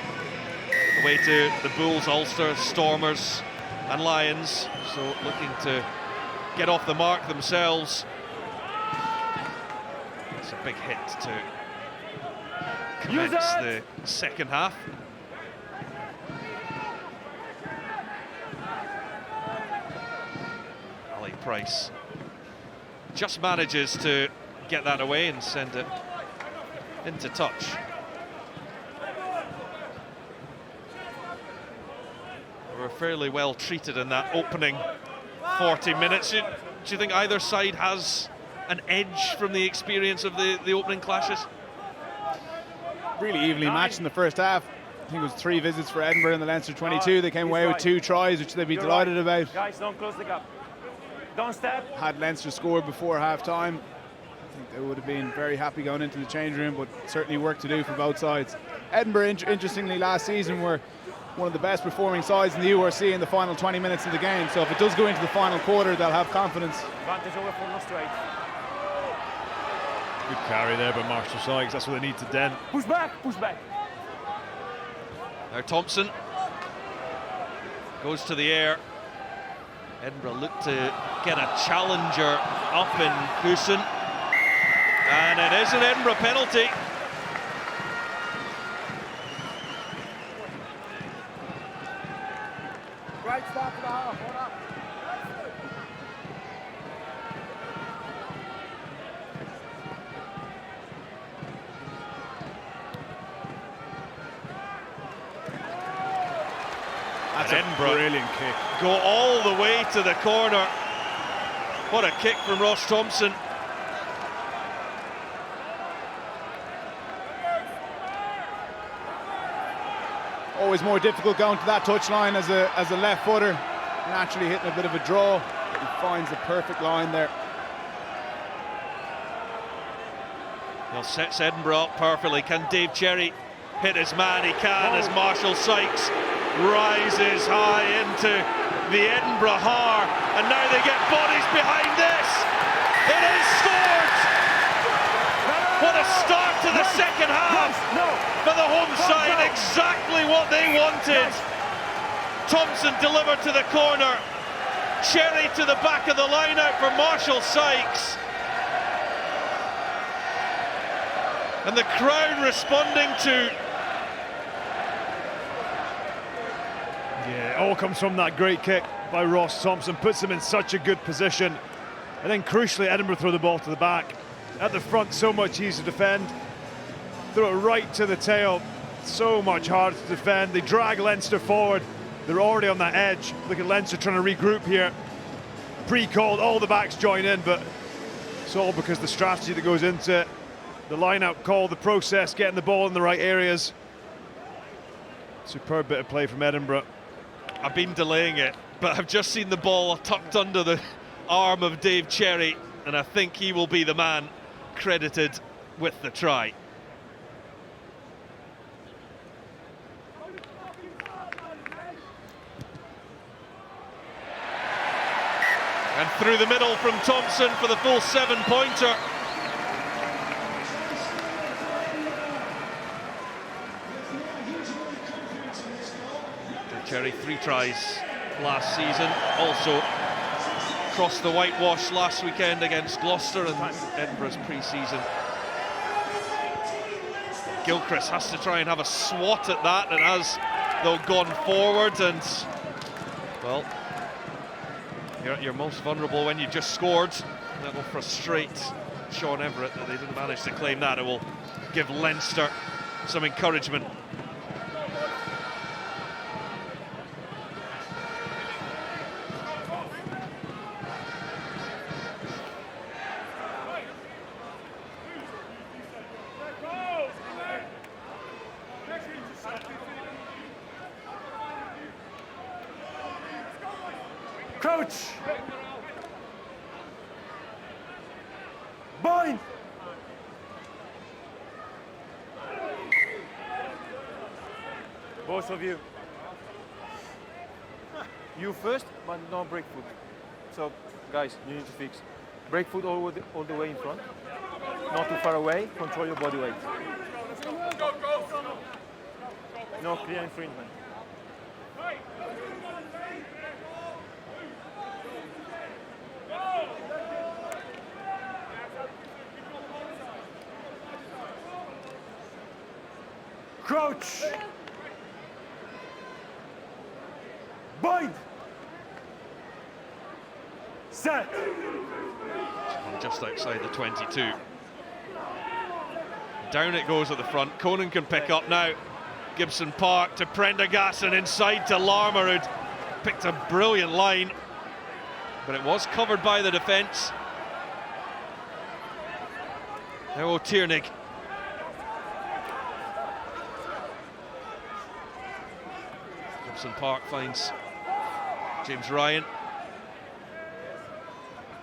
Away to the Bulls, Ulster, Stormers and Lions, so looking to get off the mark themselves. It's a big hit to commence the second half. Price. Just manages to get that away and send it into touch. They were fairly well treated in that opening 40 minutes. Do you think either side has an edge from the experience of the opening clashes? Really evenly matched in the first half. I think it was 3 visits for Edinburgh in the Leinster 22. They came away with 2 tries, which they'd be delighted about. Guys, don't close the gap. Don't step. Had Leinster scored before half-time, I think they would have been very happy going into the change room, but certainly work to do for both sides. Edinburgh, interestingly, last season were one of the best performing sides in the URC in the final 20 minutes of the game. So if it does go into the final quarter, they'll have confidence. Advantage over from straight. Good carry there by Marshall Sykes. That's what they need to dent. Push back, push back. Now Thompson goes to the air. Edinburgh look to get a challenger up in Hoosen. And it is an Edinburgh penalty. Right start to the half, hold up. That's Edinburgh a brilliant kick. Go all the way to the corner. What a kick from Ross Thompson. Always more difficult going to that touchline as a left footer. Naturally hitting a bit of a draw. He finds the perfect line there. Well, sets Edinburgh up perfectly. Can Dave Cherry hit his man? He can, as Marshall Sykes rises high into the Edinburgh har, and now they get bodies behind this. It is scored. What a start to the second half for the home side. Exactly what they wanted. Thompson delivered to the corner. Cherry to the back of the line out for Marshall Sykes. And the crowd responding to. Yeah, it all comes from that great kick by Ross Thompson. Puts them in such a good position. And then crucially, Edinburgh throw the ball to the back. At the front, so much easier to defend. Throw it right to the tail. So much harder to defend. They drag Leinster forward. They're already on that edge. Look at Leinster trying to regroup here. Pre-called, all the backs join in, but it's all because the strategy that goes into it. The line-out call, the process, getting the ball in the right areas. Superb bit of play from Edinburgh. I've been delaying it, but I've just seen the ball tucked under the arm of Dave Cherry, and I think he will be the man credited with the try. And through the middle from Thompson for the full 7-pointer. Cherry 3 tries last season, also crossed the whitewash last weekend against Gloucester and Edinburgh's pre-season. Gilchrist has to try and have a swat at that, and has though gone forward, and well, you're most vulnerable when you just scored. That will frustrate Sean Everett that they didn't manage to claim that. It will give Leinster some encouragement. Coach! Bind! Both of you. You first, but don't break foot. So, guys, you need to fix. Break foot all the way in front. Not too far away, control your body weight. No clear infringement. Crouch! Bind! Set. Just outside the 22. Down it goes at the front. Conan can pick up now. Gibson Park to Prendergast and inside to Larmour, who'd picked a brilliant line, but it was covered by the defence. Now O'Tiernig. Gibson Park finds James Ryan.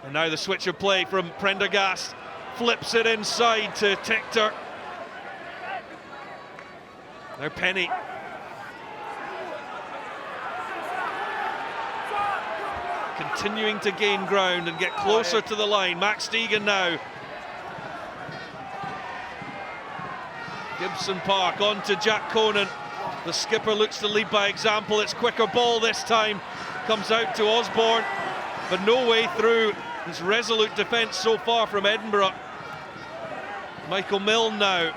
And now the switch of play from Prendergast. Flips it inside to Tichter. Now Penny. Continuing to gain ground and get closer to the line. Max Deegan now. Gibson Park on to Jack Conan. The skipper looks to lead by example. It's quicker ball this time. Comes out to Osborne, but no way through. This resolute defence so far from Edinburgh. Michael Milne now.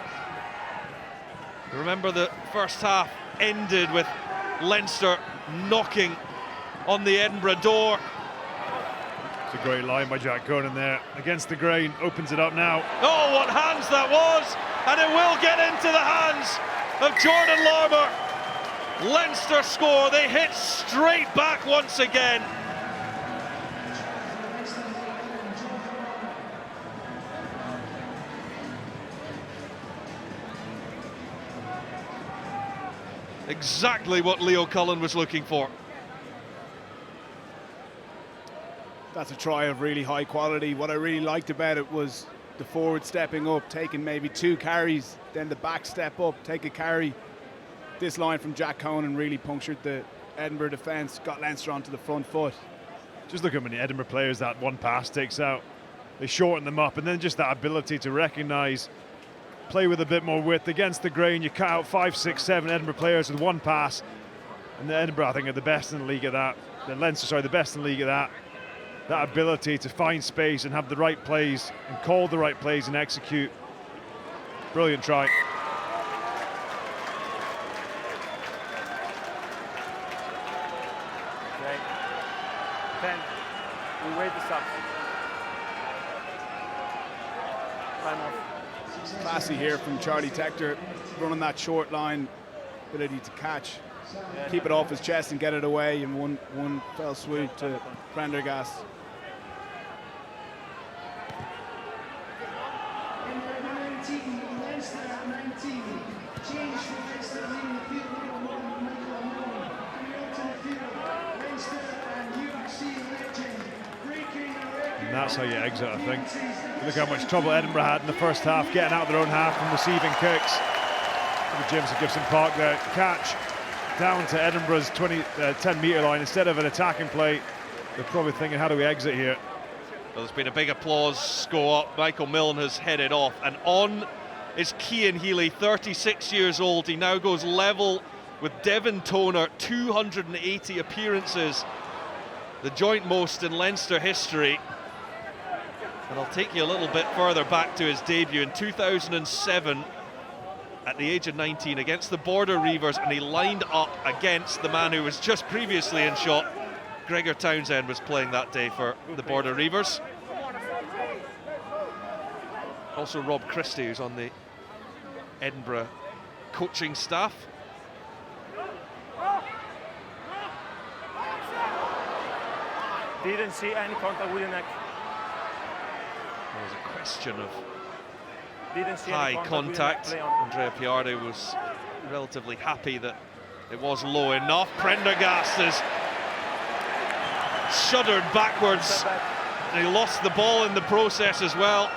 Remember, the first half ended with Leinster knocking on the Edinburgh door. It's a great line by Jack Conan there. Against the grain, opens it up now. Oh, what hands that was! And it will get into the hands of Jordan Larmour. Leinster score, they hit straight back once again. Exactly what Leo Cullen was looking for. That's a try of really high quality. What I really liked about it was the forward stepping up, taking maybe 2 carries, then the back step up, take a carry. This line from Jack Conan really punctured the Edinburgh defence, got Leinster onto the front foot. Just look at how many Edinburgh players that one pass takes out. They shorten them up, and then just that ability to recognise, play with a bit more width against the grain. You cut out 5, 6, 7 Edinburgh players with one pass, and the Edinburgh, I think, are the best in the league at that. The Leinster, sorry, the best in the league at that. That ability to find space and have the right plays and call the right plays and execute. Brilliant try. Okay. 10. We wait the subs. Time off. Classy here from Charlie Tichter, running that short line, ability to catch, keep it off his chest and get it away in one fell swoop to Prendergast. And that's how you exit, I think. Look how much trouble Edinburgh had in the first half, getting out their own half and receiving kicks. James and Gibson Park there, catch down to Edinburgh's 10-metre line instead of an attacking play. They're probably thinking, how do we exit here? Well, there's been a big applause go up. Michael Milne has headed off, and on is Cian Healy, 36 years old. He now goes level with Devin Toner, 280 appearances, the joint most in Leinster history. And I'll take you a little bit further back to his debut in 2007 at the age of 19 against the Border Reivers, and he lined up against the man who was just previously in shot. Gregor Townsend was playing that day for the Border Reivers. Also Rob Christie, who's on the Edinburgh coaching staff. Didn't see any contact with the neck. There was a question of Didn't see high any contact. with the neck play on. Andrea Piardi was relatively happy that it was low enough. Prendergast has shuddered backwards. And he lost the ball in the process as well.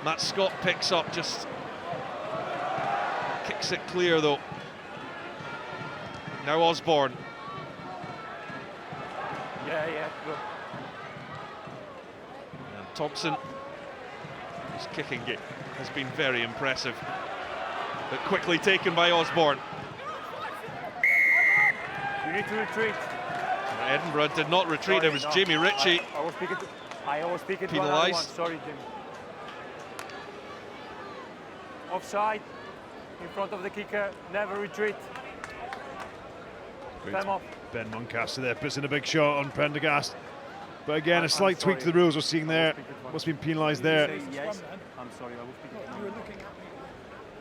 Matt Scott picks up, just kicks it clear though. Now Osborne. Yeah, good. And Thompson, his kicking game has been very impressive, but quickly taken by Osborne. You need to retreat. Edinburgh did not retreat. Sorry, It was no. Jamie Ritchie. I was speaking to Penalised. another one. Sorry, Jimmy. Offside, in front of the kicker, never retreat. Great. Time off. Ben Muncaster there puts in a big shot on Prendergast. But again, a slight tweak to the rules we're seeing there. What's been penalised there? Yes. I'm sorry, I was speaking to You were looking at me.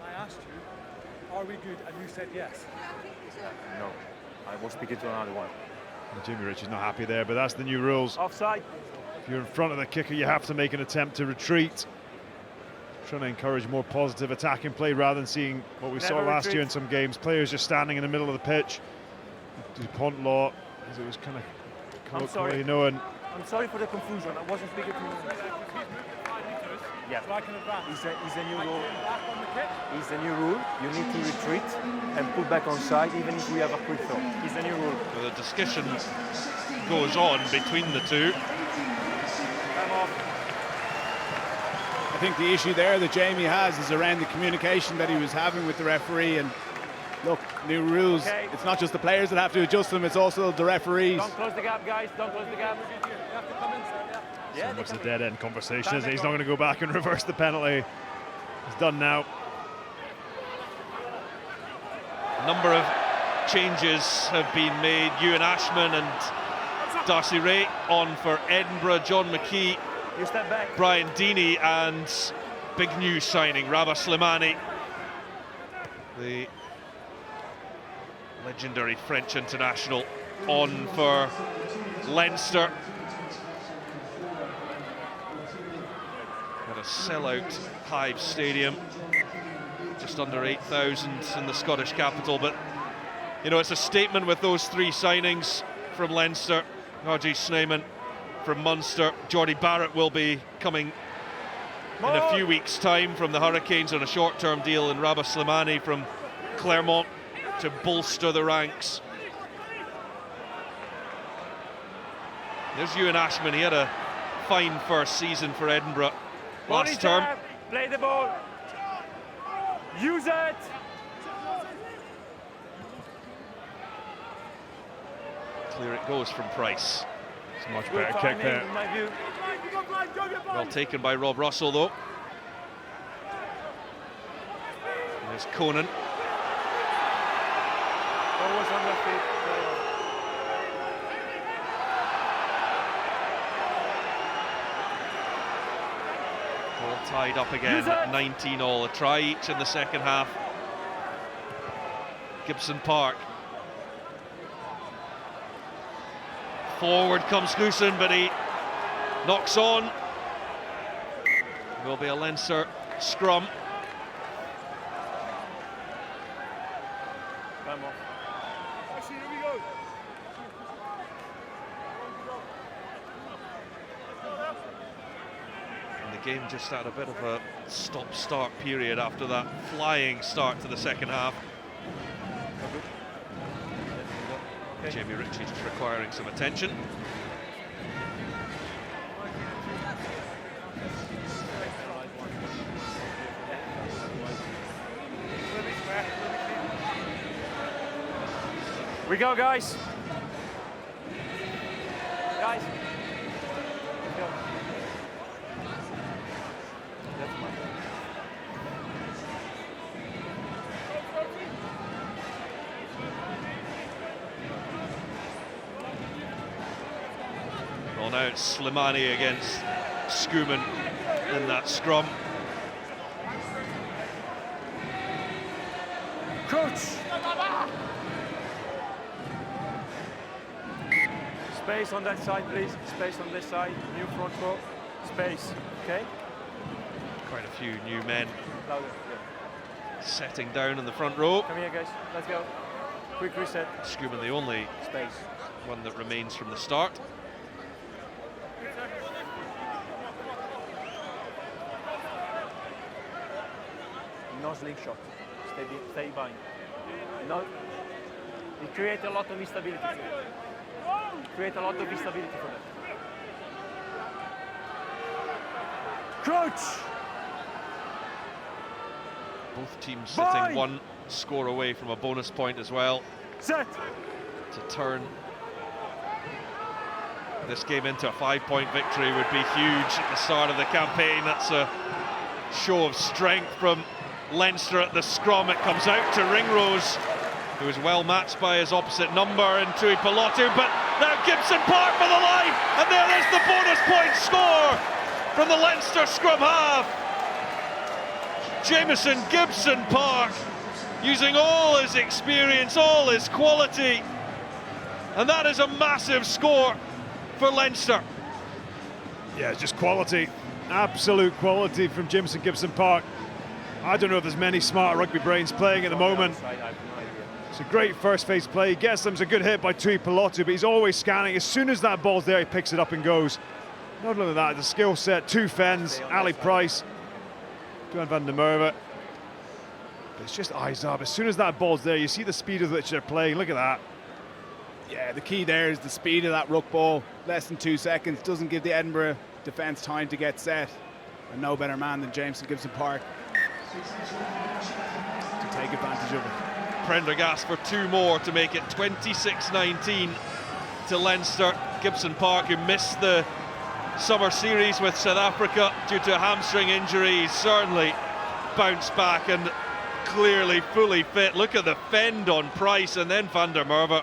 I asked you, are we good? And you said yes. No, I was speaking to another one. And Jamie Ritchie's not happy there, but that's the new rules. Offside. If you're in front of the kicker, you have to make an attempt to retreat. Trying to encourage more positive attacking play rather than seeing what we saw last year in some games. Players just standing in the middle of the pitch. DuPont law, as it was kind of colloquially known. I'm sorry for the confusion. I wasn't speaking to you. Yeah. It's a new rule. It's a new rule. You need to retreat and put back on side even if we have a quick throw. It's a new rule. So the discussion goes on between the two. Time off. I think the issue there that Jamie has is around the communication that he was having with the referee. And look, new rules, it's not just the players that have to adjust them, it's also the referees. Don't close the gap, guys. Don't close the gap. You have to come inside. So much the dead end conversation is he's not going to go back and reverse the penalty. It's done now. A number of changes have been made. Ewan Ashman and Darcy Ray on for Edinburgh. John McKee, You step back. Brian Deeney, and big new signing, Rabah Slimani, the legendary French international, on for Leinster. Got a sellout Hive Stadium, just under 8,000 in the Scottish capital. But you know, it's a statement with those three signings from Leinster. R.J. Snyman from Munster. Jordy Barrett will be coming in a few weeks' time from the Hurricanes on a short-term deal, and Rabah Slimani from Clermont to bolster the ranks. There's Ewan Ashman. He had a fine first season for Edinburgh last term. Play the ball. Use it. Clear it goes from Price. It's a much better kick there. In my view. Well taken by Rob Russell, though. There's Conan. Always on their feet. All tied up again at 19 all. A try each in the second half. Gibson Park. Forward comes Goosen, but he knocks on. Will be a Leinster scrum. Come on. And the game just had a bit of a stop-start period after that flying start to the second half. Jamie Ritchie just requiring some attention. We go, guys. Guys. Let's go. That's mine. Well, now it's Slimani against Schoeman in that scrum. Coach. Space on that side, please. Space on this side. New front row. Space. Okay. Quite a few new men Louder. Yeah. setting down in the front row. Come here, guys. Let's go. Quick reset. Schoeman, the only Space. one that remains from the start. No slingshot. Stay behind. No. It creates a lot of instability. Create a lot of instability for them. Crouch! Both teams sitting one score away from a bonus point as well. Set! To turn this game into a 5-point victory would be huge at the start of the campaign. That's a show of strength from Leinster at the scrum. It comes out to Ringrose, who is well matched by his opposite number in Tui Pelotu, but Now Gibson Park for the line, and there is the bonus point score from the Leinster scrum half. Jamison Gibson Park using all his experience, all his quality, and that is a massive score for Leinster. Yeah, it's just quality, absolute quality from Jamison Gibson Park. I don't know if there's many smart rugby brains playing at the moment. It's a great first phase play. He gets them, it's a good hit by Tui Pelotu, but he's always scanning. As soon as that ball's there, he picks it up and goes. Not only that, the skill set, two Fens, Ali Price, Duan van der Merwe. But it's just eyes up. As soon as that ball's there, you see the speed with which they're playing. Look at that. Yeah, the key there is the speed of that ruck ball. Less than 2 seconds. Doesn't give the Edinburgh defence time to get set. And no better man than Jamison Gibson Park to take advantage of it. Prendergast for 2 more to make it 26-19 to Leinster. Gibson Park, who missed the summer series with South Africa due to a hamstring injury, certainly bounced back and clearly fully fit. Look at the fend on Price and then van der Merwe.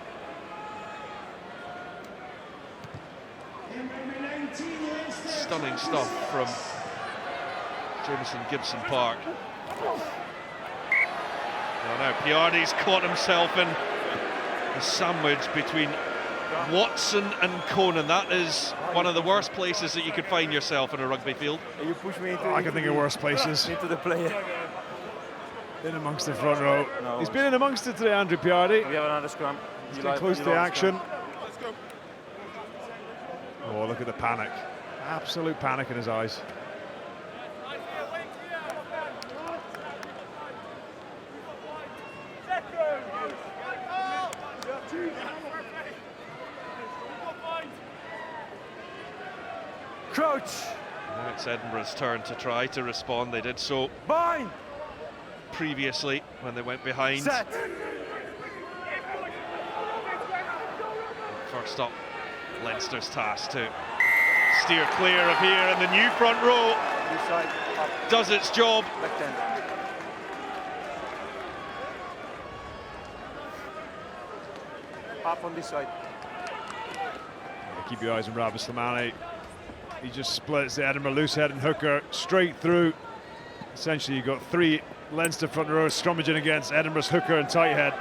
Stunning stuff from Jamison Gibson Park. Well, now Piardi's caught himself in a sandwich between Watson and Conan. That is one of the worst places that you could find yourself in a rugby field. You push me into I can think of worse places. into the player. In amongst the front row. No. He's been in amongst it today, Andrew Piardi. We have another scrum. He's getting close to the action. Oh, look at the panic. Absolute panic in his eyes. Crouch. Now it's Edinburgh's turn to try to respond. They did so Bind. previously when they went behind. Set. First up, Leinster's task to steer clear of here, and the new front row This side. Up. does its job. Left hand. Up on this side. Keep your eyes on Rabbi Slimani. He just splits the Edinburgh loose head and hooker straight through. Essentially, you've got 3 Leinster front rows scrummaging against Edinburgh's hooker and tight head.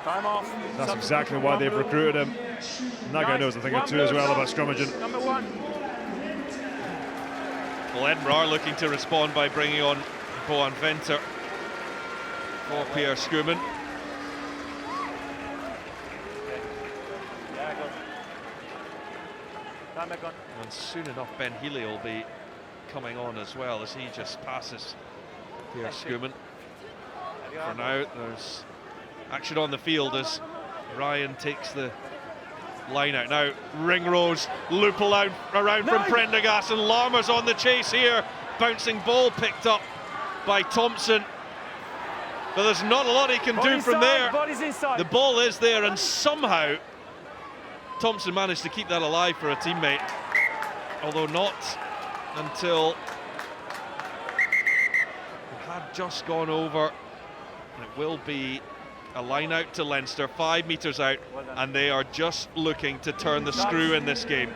Time off. That's exactly why they've recruited him. And that guy knows a thing or two as well about scrummaging. Number 1. Well, Edinburgh are looking to respond by bringing on Boan Venter for Pierre Schoeman. Yeah, go. Time back on. And soon enough, Ben Healy will be coming on as well as he just passes Pierre Schoeman. For now, there's action on the field as Ryan takes the line out. Now, Ringrose loop around from Prendergast, and Larmer's on the chase here. Bouncing ball picked up by Thompson. But there's not a lot he can do from there. Body's inside. The ball is there, and somehow Thompson managed to keep that alive for a teammate. Although not until it had just gone over. It will be a line out to Leinster, 5 metres out, and they are just looking to turn the screw in this game.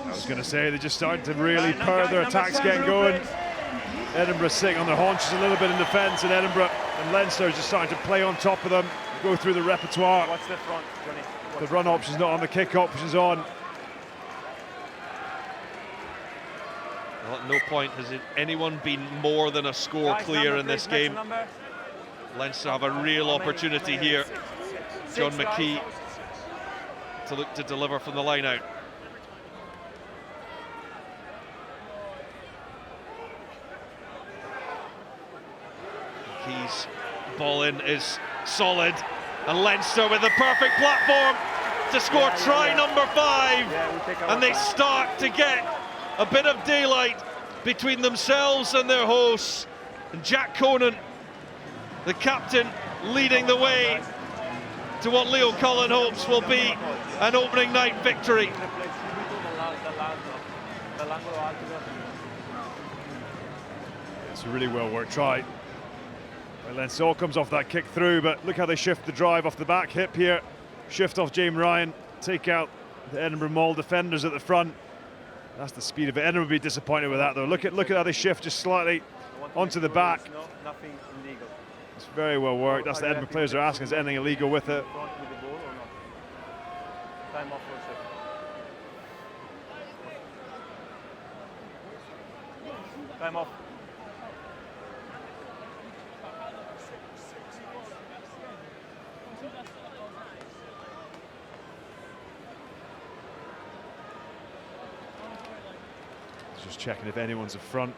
I was going to say, they're just starting to really purr their attacks getting going. Edinburgh sitting on their haunches a little bit in defence, and Edinburgh and Leinster are just starting to play on top of them, go through the repertoire. Watch the front, Johnny. The run option's not on, the kick option's on. Well, at no point has anyone been more than a score clear in this game. Leinster have a real opportunity here. John McKee to look to deliver from the line out. McKee's ball in is solid, and Leinster with the perfect platform to score try number 5, and they start to get a bit of daylight between themselves and their hosts. And Jack Conan, the captain, leading the way to what Leo Cullen hopes will be an opening night victory. It's a really well worked try. Well, Leinster comes off that kick through, but look how they shift the drive off the back hip here. Shift off James Ryan. take out the Edinburgh Mall defenders at the front. That's the speed of it. Edinburgh will be disappointed with that, though. Look at how they shift just slightly onto the back. No, nothing illegal. It's very well worked. That's the Edinburgh players are asking, is anything illegal with it? Front with the ball or not? Time off for a second. Time off. Just checking if anyone's in front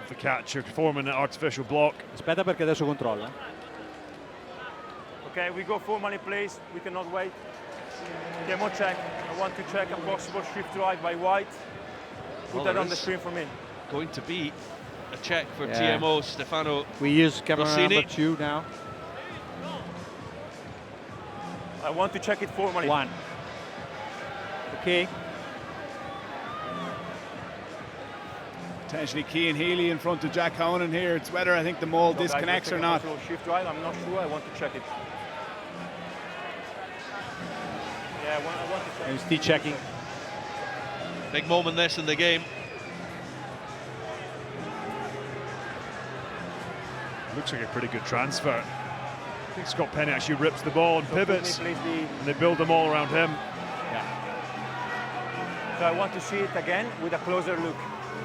of the catcher, forming an artificial block. Aspetta perché adesso controlla. Okay, we go formally, please. We cannot wait. Demo check. I want to check a possible shift drive by White. Put that on the screen for me. Going to be a check for TMO Stefano. We use camera Rossini. number 2 now. I want to check it formally. 1. Okay. Potentially Cian Healy in front of Jack Conan here. It's whether I think the Mall disconnects or not. Shift drive, I'm not sure. I want to check it. Yeah, I want to check. I'm still checking. Big moment this in the game. Looks like a pretty good transfer. I think Scott Penny actually rips the ball and pivots, and they build them all around him. Yeah. So I want to see it again with a closer look.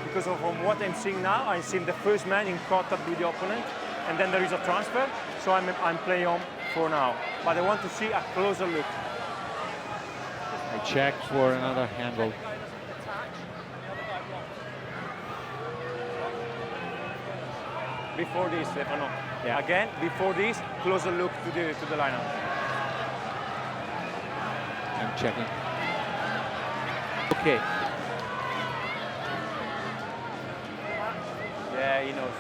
Because from what I'm seeing now, I'm seeing the first man in contact with the opponent, and then there is a transfer, so I'm playing on for now. But I want to see a closer look. I check for another handle. Before this, Stefano. Yeah. Again, before this, closer look to the lineup. I'm checking. Okay. Yeah, he knows.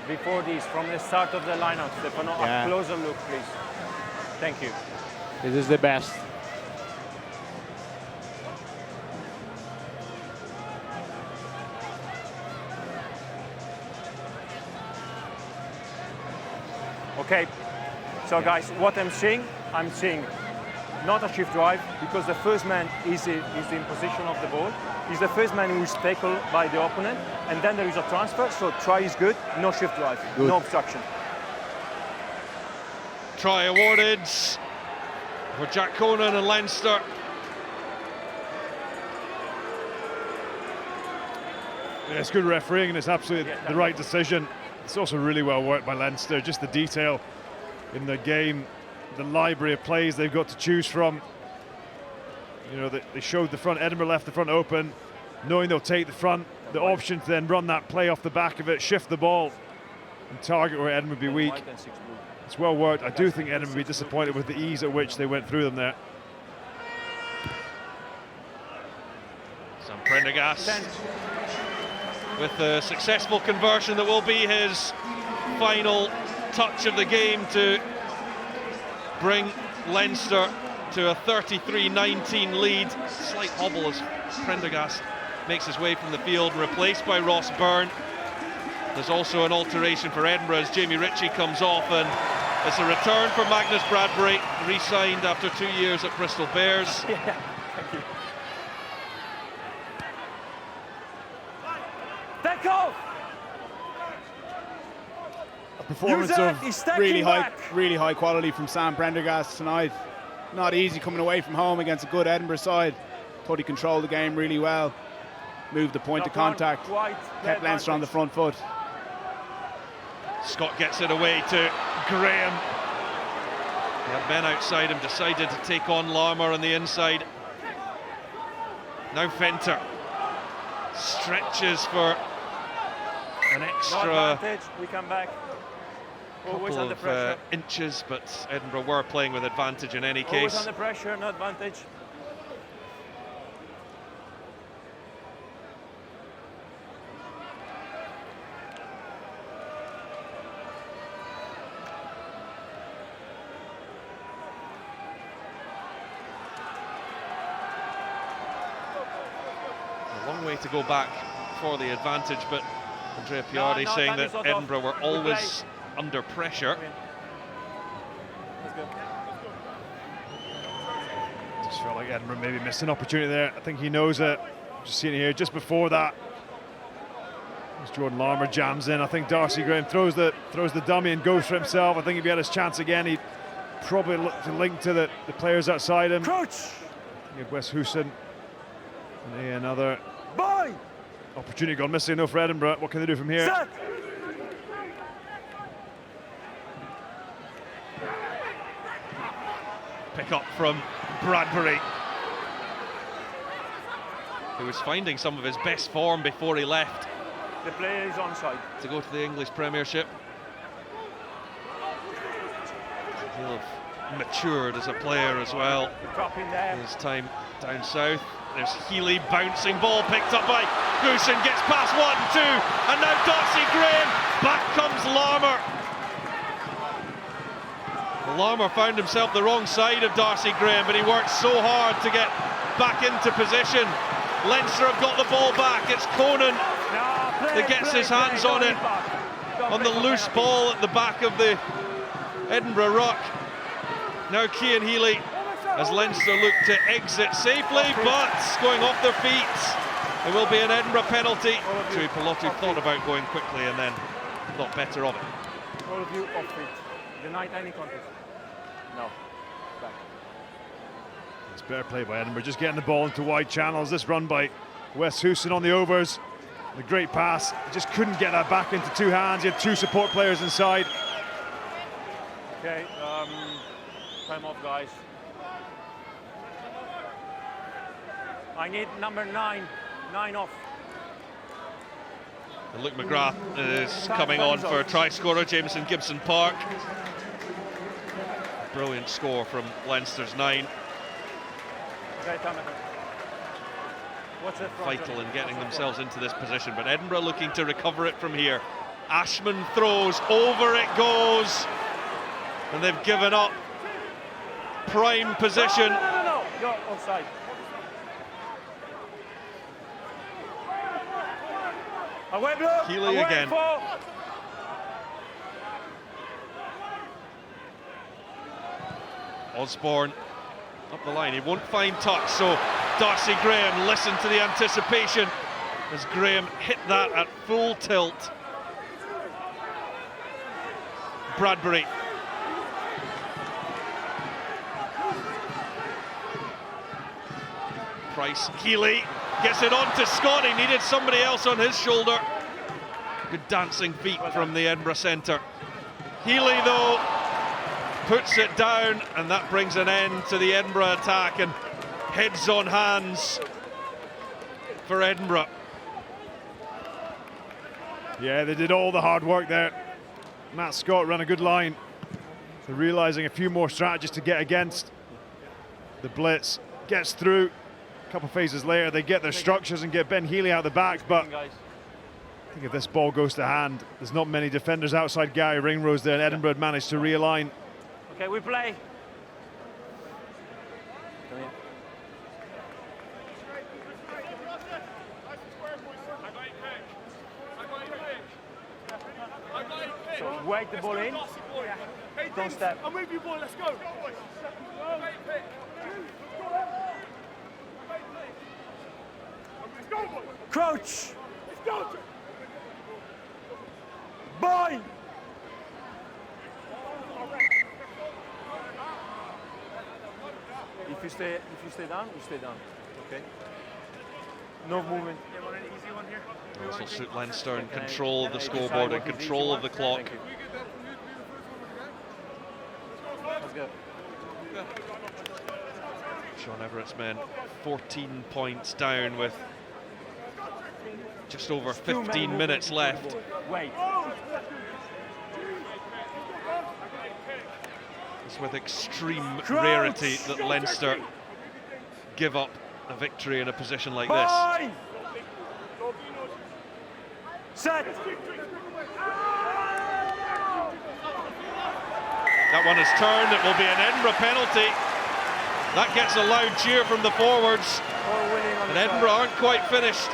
Before this, from the start of the lineup, Stefano, a closer look, please. Thank you. This is the best. Okay, so guys, what I'm seeing not a shift drive, because the first man is in position of the ball. He's the first man who is tackled by the opponent, and then there is a transfer, so try is good, no shift drive, no obstruction. Try awarded for Jack Conan and Leinster. Yeah, it's good refereeing, and it's absolutely the right decision. It's also really well worked by Leinster, just the detail in the game, the library of plays they've got to choose from. You know, they showed the front, Edinburgh left the front open, knowing they'll take the front, the option to then run that play off the back of it, shift the ball, and target where Edinburgh would be weak. It's well worked. I do think Edinburgh would be disappointed with the ease at which they went through them there. Sam Prendergast with the successful conversion that will be his final touch of the game to bring Leinster to a 33-19 lead. Slight hobble as Prendergast makes his way from the field, replaced by Ross Byrne. There's also an alteration for Edinburgh as Jamie Ritchie comes off, and it's a return for Magnus Bradbury, re-signed after 2 years at Bristol Bears. Yeah, thank you. Take off! A performance of really high quality from Sam Prendergast tonight. Not easy coming away from home against a good Edinburgh side. Thought he controlled the game really well. Moved the point of contact. Kept Leinster on the front foot. Scott gets it away to Graham. He had men outside him, decided to take on Larmour on the inside. Now Fenter stretches for an extra we come back. Always couple under pressure. of inches, but Edinburgh were playing with advantage in any Always case. under pressure, no advantage. A long way to go back for the advantage, but Andrea Piardi saying that Edinburgh were always under pressure. like Edinburgh maybe missed an opportunity there. I think he knows it. Just seeing it here, just before that, as Jordan Larmour jams in, I think Darcy Graham throws the dummy and goes for himself. I think if he had his chance again, he'd probably look to link to the players outside him. Coach! You have Wes Houston. And another Boy! opportunity gone missing though for Edinburgh. What can they do from here? Set! Pick up from Bradbury, who was finding some of his best form before he left The player is onside. to go to the English Premiership. He'll have matured as a player as well. Drop in there. His time down south. There's Healy, bouncing ball picked up by Goosen, gets past 1, 2, and now Darcy Graham. Back comes Larmour. Larmour found himself the wrong side of Darcy Graham, but he worked so hard to get back into position. Leinster have got the ball back. It's Conan that gets his hands on it, on the loose ball at the back of the Edinburgh ruck. Now Cian Healy, as Leinster look to exit safely, but going off their feet. There will be an Edinburgh penalty. Tui Pelotu thought about going quickly and then thought better of it. All of you off feet. Denied any contest. No. Back. It's better play by Edinburgh, just getting the ball into wide channels. This run by Wes Houston on the overs. The great pass, he just couldn't get that back into two hands. He had two support players inside. Okay, time off, guys. I need number 9. 9 off. And Luke McGrath is coming on for try scorer Jameson Gibson Park. Brilliant score from Leinster's 9. Vital in getting themselves into this position, but Edinburgh looking to recover it from here. Ashman throws, over it goes, and they've given up prime position. No, you're offside. Away blow. Healy again. Osborne up the line, he won't find touch, so Darcy Graham, listen to the anticipation as Graham hit that at full tilt. Bradbury. Price, Healy gets it on to Scott. He needed somebody else on his shoulder. Good dancing feet from the Edinburgh centre. Healy though puts it down, and that brings an end to the Edinburgh attack, and heads on hands for Edinburgh. Yeah, they did all the hard work there. Matt Scott ran a good line. They're realising a few more strategies to get against the blitz. Gets through. A couple of phases later, they get their structures and get Ben Healy out the back, but I think if this ball goes to hand, there's not many defenders outside Gary Ringrose there, and Edinburgh had managed to realign. Okay, we play. So wait the ball in. Don't step. I'll move you, boy. Let's go. Crouch. Let's go. Boy. If you stay down, you stay down. Okay. No movement. This will suit Leinster in control of the scoreboard and control of the clock. Let's go. Sean Everett's men 14 points down with just over 15 minutes left. Wait. It's with extreme rarity that Leinster give up a victory in a position like this. Fine. Set. That one is turned, it will be an Edinburgh penalty. That gets a loud cheer from the forwards. And Edinburgh aren't quite finished.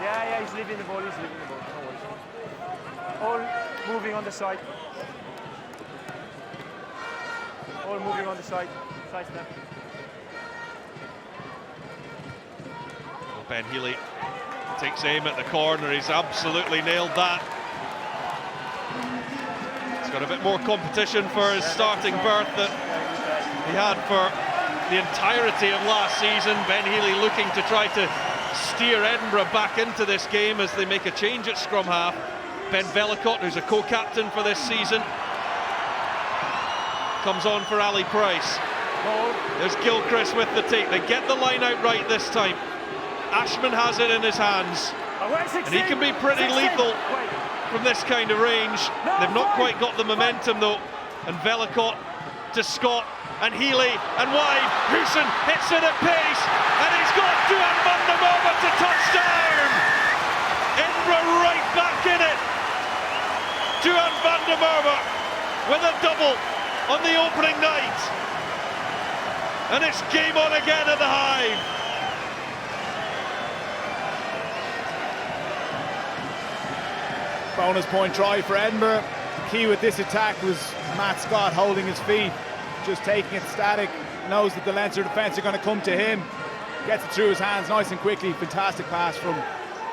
Yeah, he's leaving the ball, No worries. All moving on the side. All moving on the side. Side step. Ben Healy takes aim at the corner. He's absolutely nailed that. He's got a bit more competition for his starting berth that he had for the entirety of last season. Ben Healy looking to try to steer Edinburgh back into this game as they make a change at scrum half. Ben Vellacott, who's a co-captain for this season, comes on for Ali Price. There's Gilchrist with the take. They get the line out right this time. Ashman has it in his hands, and he can be pretty lethal from this kind of range. They've not quite got the momentum though, and Vellacott to Scott, and Healy, and wide. Hoosen hits it at pace, and he's got Duan van der Merwe to touchdown. Edinburgh right back in it. Duan van der Merwe with a double on the opening night. And it's game on again at the Hive. Bonus point try for Edinburgh. The key with this attack was Matt Scott holding his feet, just taking it static, knows that the Leinster defence are going to come to him, gets it through his hands nice and quickly. Fantastic pass from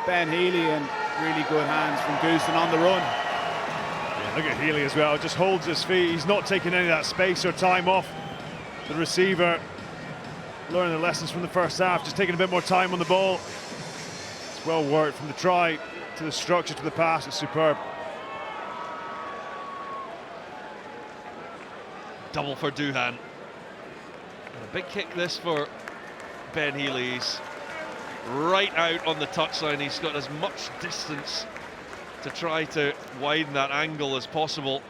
Ben Healy, and really good hands from Goosen on the run. Yeah, look at Healy as well, just holds his feet. He's not taking any of that space or time off the receiver. Learning the lessons from the first half, just taking a bit more time on the ball. It's well worked from the try to the structure to the pass. It's superb. Double for Duhan. And a big kick this for Ben Healy. He's right out on the touchline. He's got as much distance to try to widen that angle as possible.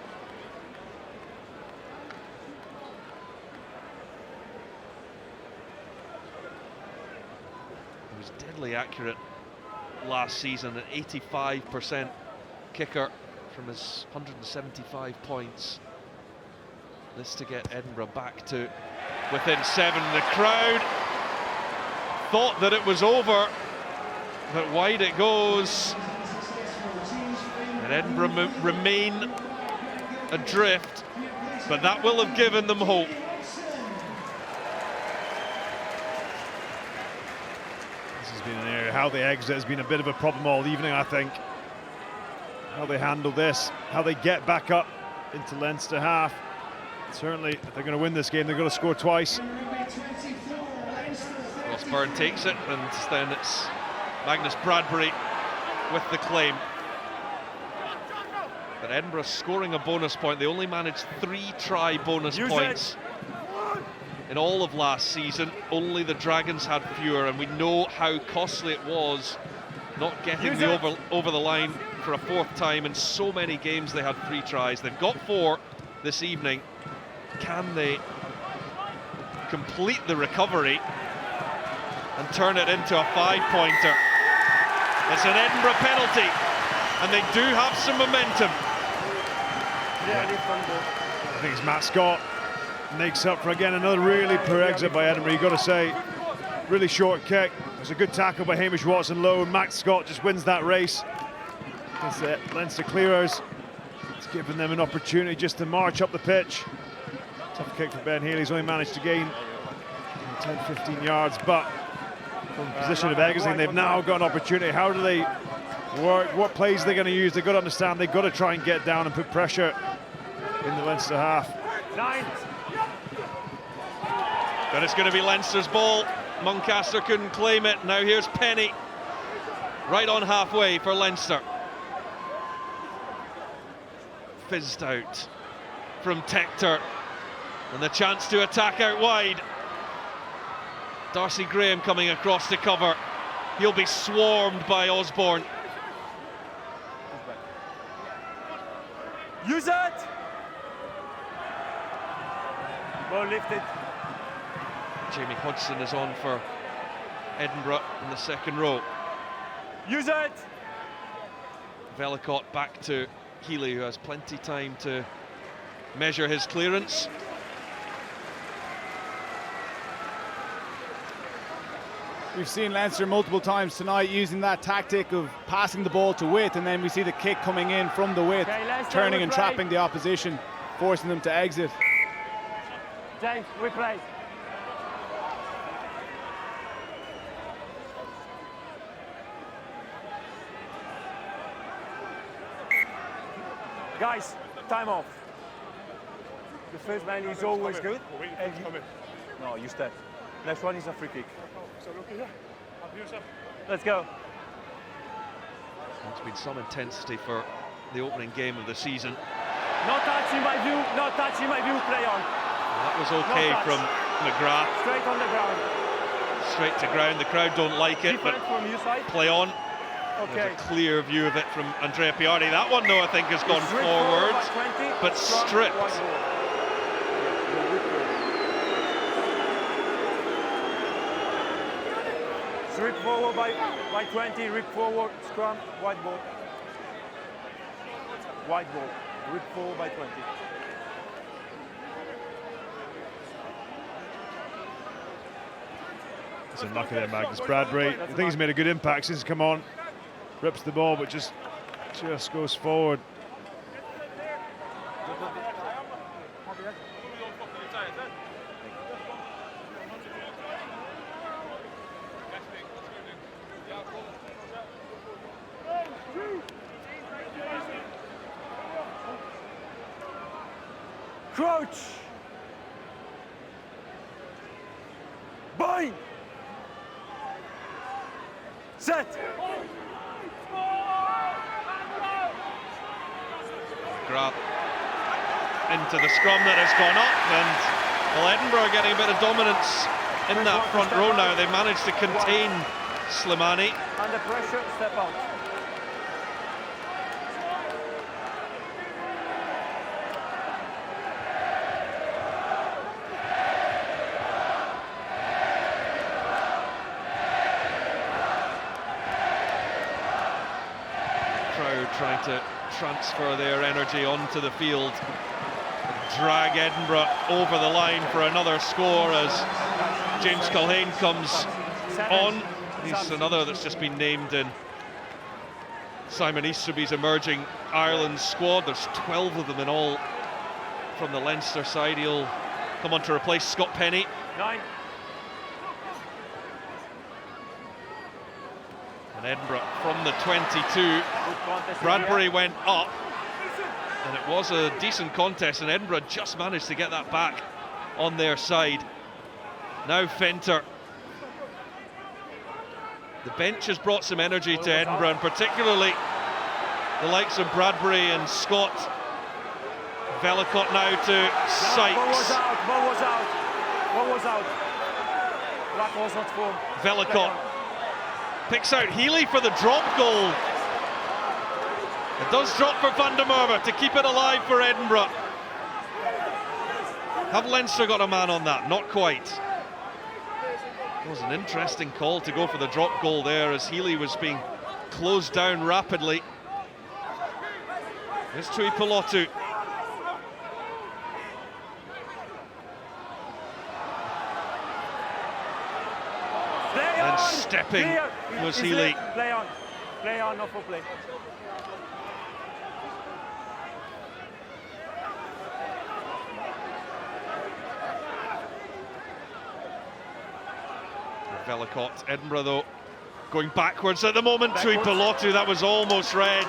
He was deadly accurate last season, an 85% kicker from his 175 points. This to get Edinburgh back to within 7. The crowd thought that it was over, but wide it goes. And Edinburgh remain adrift, but that will have given them hope. This has been an area, how they exit has been a bit of a problem all evening, I think. How they handle this, how they get back up into Leinster half. Certainly, if they're going to win this game, they've got to score twice. Rossburn takes it, and then it's Magnus Bradbury with the claim. But Edinburgh scoring a bonus point. They only managed 3 try bonus points in all of last season. Only the Dragons had fewer, and we know how costly it was not getting the over the line for a 4th time. In so many games they had 3 tries. They've got 4 this evening. Can they complete the recovery and turn it into a 5-pointer? It's an Edinburgh penalty, and they do have some momentum. I think it's Matt Scott makes up for, again, another really poor exit by Edinburgh. You've got to say, really short kick. It was a good tackle by Hamish Watson-Lowe, and Matt Scott just wins that race. It's Leinster clearers. It's given them an opportunity just to march up the pitch. Tough kick for Ben Healy. He's only managed to gain 10-15 yards, but from the position of exiting, they've now got an opportunity. How do they work? What plays are they going to use? They've got to understand they've got to try and get down and put pressure in the Leinster half. But it's going to be Leinster's ball. Muncaster couldn't claim it. Now here's Penny, right on halfway for Leinster. Fizzed out from Tector, and the chance to attack out wide. Darcy Graham coming across to cover. He'll be swarmed by Osborne. Use it! Ball lifted. Jamie Hodgson is on for Edinburgh in the second row. Use it! Vellacott back to Healy, who has plenty time to measure his clearance. We've seen Leinster multiple times tonight using that tactic of passing the ball to width, and then we see the kick coming in from the width, turning and trapping the opposition, forcing them to exit. James, we play. Guys, time off. The first man is always good. No, you step. Next one is a free kick. Let's go. There's been some intensity for the opening game of the season. No touch in my view, no touch in my view, play on. That was okay from McGrath. Straight on the ground. Straight to ground. The crowd don't like it, but Different from your side. play on. Okay. There's a clear view of it from Andrea Piardi. That one, though, I think has gone forward, but stripped. Rip forward by 20, rip forward, scrum, white ball. White ball, rip forward by 20. It's unlucky there, Magnus Bradbury. I think he's made a good impact since he's come on. Rips the ball, but just goes forward. Crouch! Bind! Set! McGrath into the scrum that has gone up, and well, Edinburgh are getting a bit of dominance in that front row now. They managed to contain Slimani. Under pressure, step out. Trying to transfer their energy onto the field, drag Edinburgh over the line for another score as James Culhane comes on. He's another that's just been named in Simon Easterby's emerging Ireland squad. There's 12 of them in all from the Leinster side. He'll come on to replace Scott Penny. 9. And Edinburgh from the 22. Bradbury went up, and it was a decent contest, and Edinburgh just managed to get that back on their side. Now Fenter. The bench has brought some energy to Edinburgh, and particularly the likes of Bradbury and Scott. Velicott now to Sykes. Ball was out, ball was out. Ball was out. Black was not formed. Velicott picks out Healy for the drop goal. It does drop for Van der Merwe to keep it alive for Edinburgh. Have Leinster got a man on that? Not quite. It was an interesting call to go for the drop goal there as Healy was being closed down rapidly. Here's Tui Pilotu. And stepping was Healy. Play on, no for play. Velicott, Edinburgh though, going backwards at the moment. Tui Pilotu, that was almost red.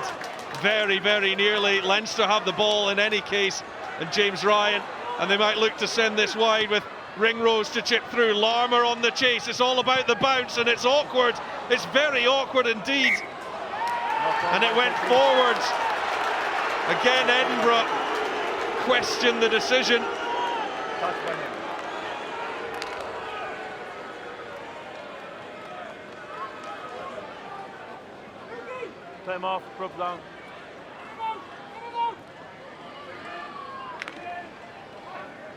Very, very nearly. Leinster have the ball in any case, and James Ryan, and they might look to send this wide with Ringrose to chip through. Larmour on the chase. It's all about the bounce, and it's awkward. It's very awkward indeed. And it went forwards. Again, Edinburgh question the decision. Time off, prop down.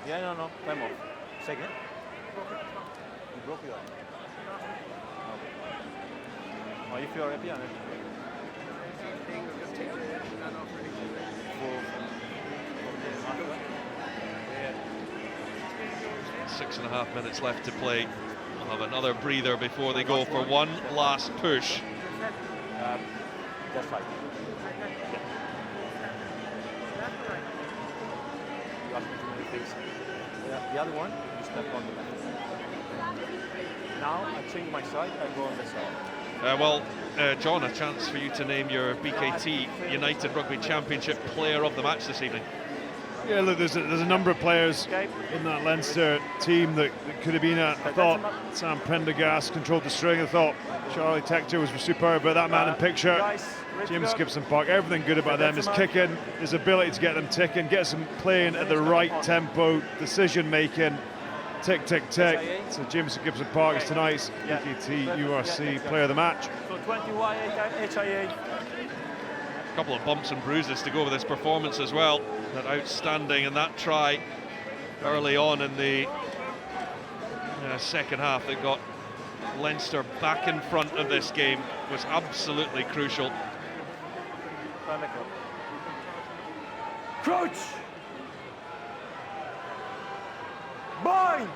Yeah, no, time off. Second. You broke it up. Oh, if you're happy on it. 6.5 minutes left to play. We'll have another breather before they go for one last push. That's right. You asked me too many things. The other one, you step on the left. Now I change my side, I go on the side. John, a chance for you to name your BKT United Rugby Championship Player of the Match this evening. Yeah, look, there's a number of players in that Leinster team that could have been at. I thought Sam Prendergast controlled the string. I thought Charlie Tector was superb, but that man in picture, James Gibson Park, everything good about them. His kicking, his ability to get them ticking, get them playing at the right tempo, decision making, tick, tick, tick. So James Gibson Park is tonight's BKT URC Player of the Match. So 20 HIA. A couple of bumps and bruises to go with this performance as well. That outstanding, and that try early on in the second half that got Leinster back in front of this game was absolutely crucial. Crouch! Bind!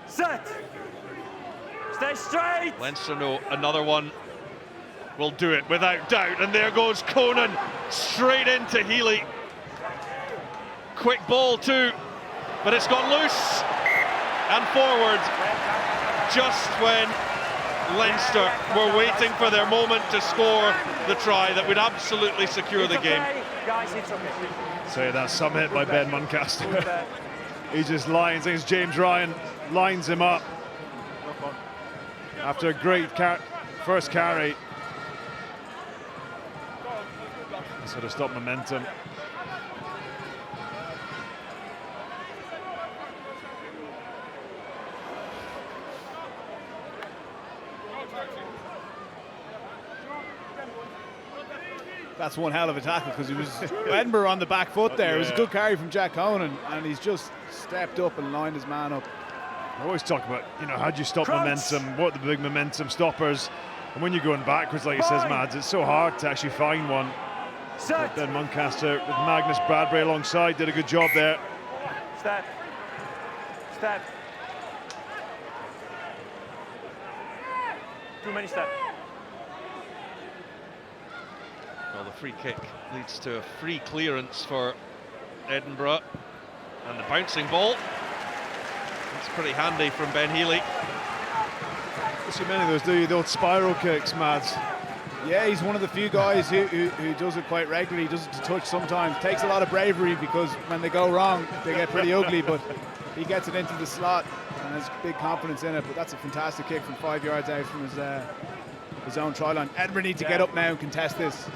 Set! Stay straight! Leinster know another one will do it without doubt, and there goes Conan straight into Healy. Quick ball too, but it's gone loose and forward just when Leinster were waiting for their moment to score the try that would absolutely secure the game. Guys, it's okay. So that's some hit by Ben Muncaster. He just lines, I think it's James Ryan, lines him up after a great first carry. Sort of stop momentum. That's one hell of a tackle, because he was Edinburgh on the back foot there. It was a good carry from Jack Conan, and he's just stepped up and lined his man up. I always talk about, how do you stop momentum? What are the big momentum stoppers? And when you're going backwards, like he says, Mads, it's so hard to actually find one. But Ben Muncaster with Magnus Bradbury alongside did a good job there. Step. Step. Too many steps. Well, the free kick leads to a free clearance for Edinburgh, and the bouncing ball. That's pretty handy from Ben Healy. You see many of those, do you? The old spiral kicks, Mads. Yeah, he's one of the few guys who does it quite regularly. He does it to touch sometimes. Takes a lot of bravery, because when they go wrong, they get pretty ugly, but he gets it into the slot and has big confidence in it. But that's a fantastic kick from 5 yards out from his own try line. Edinburgh need to get up now and contest this.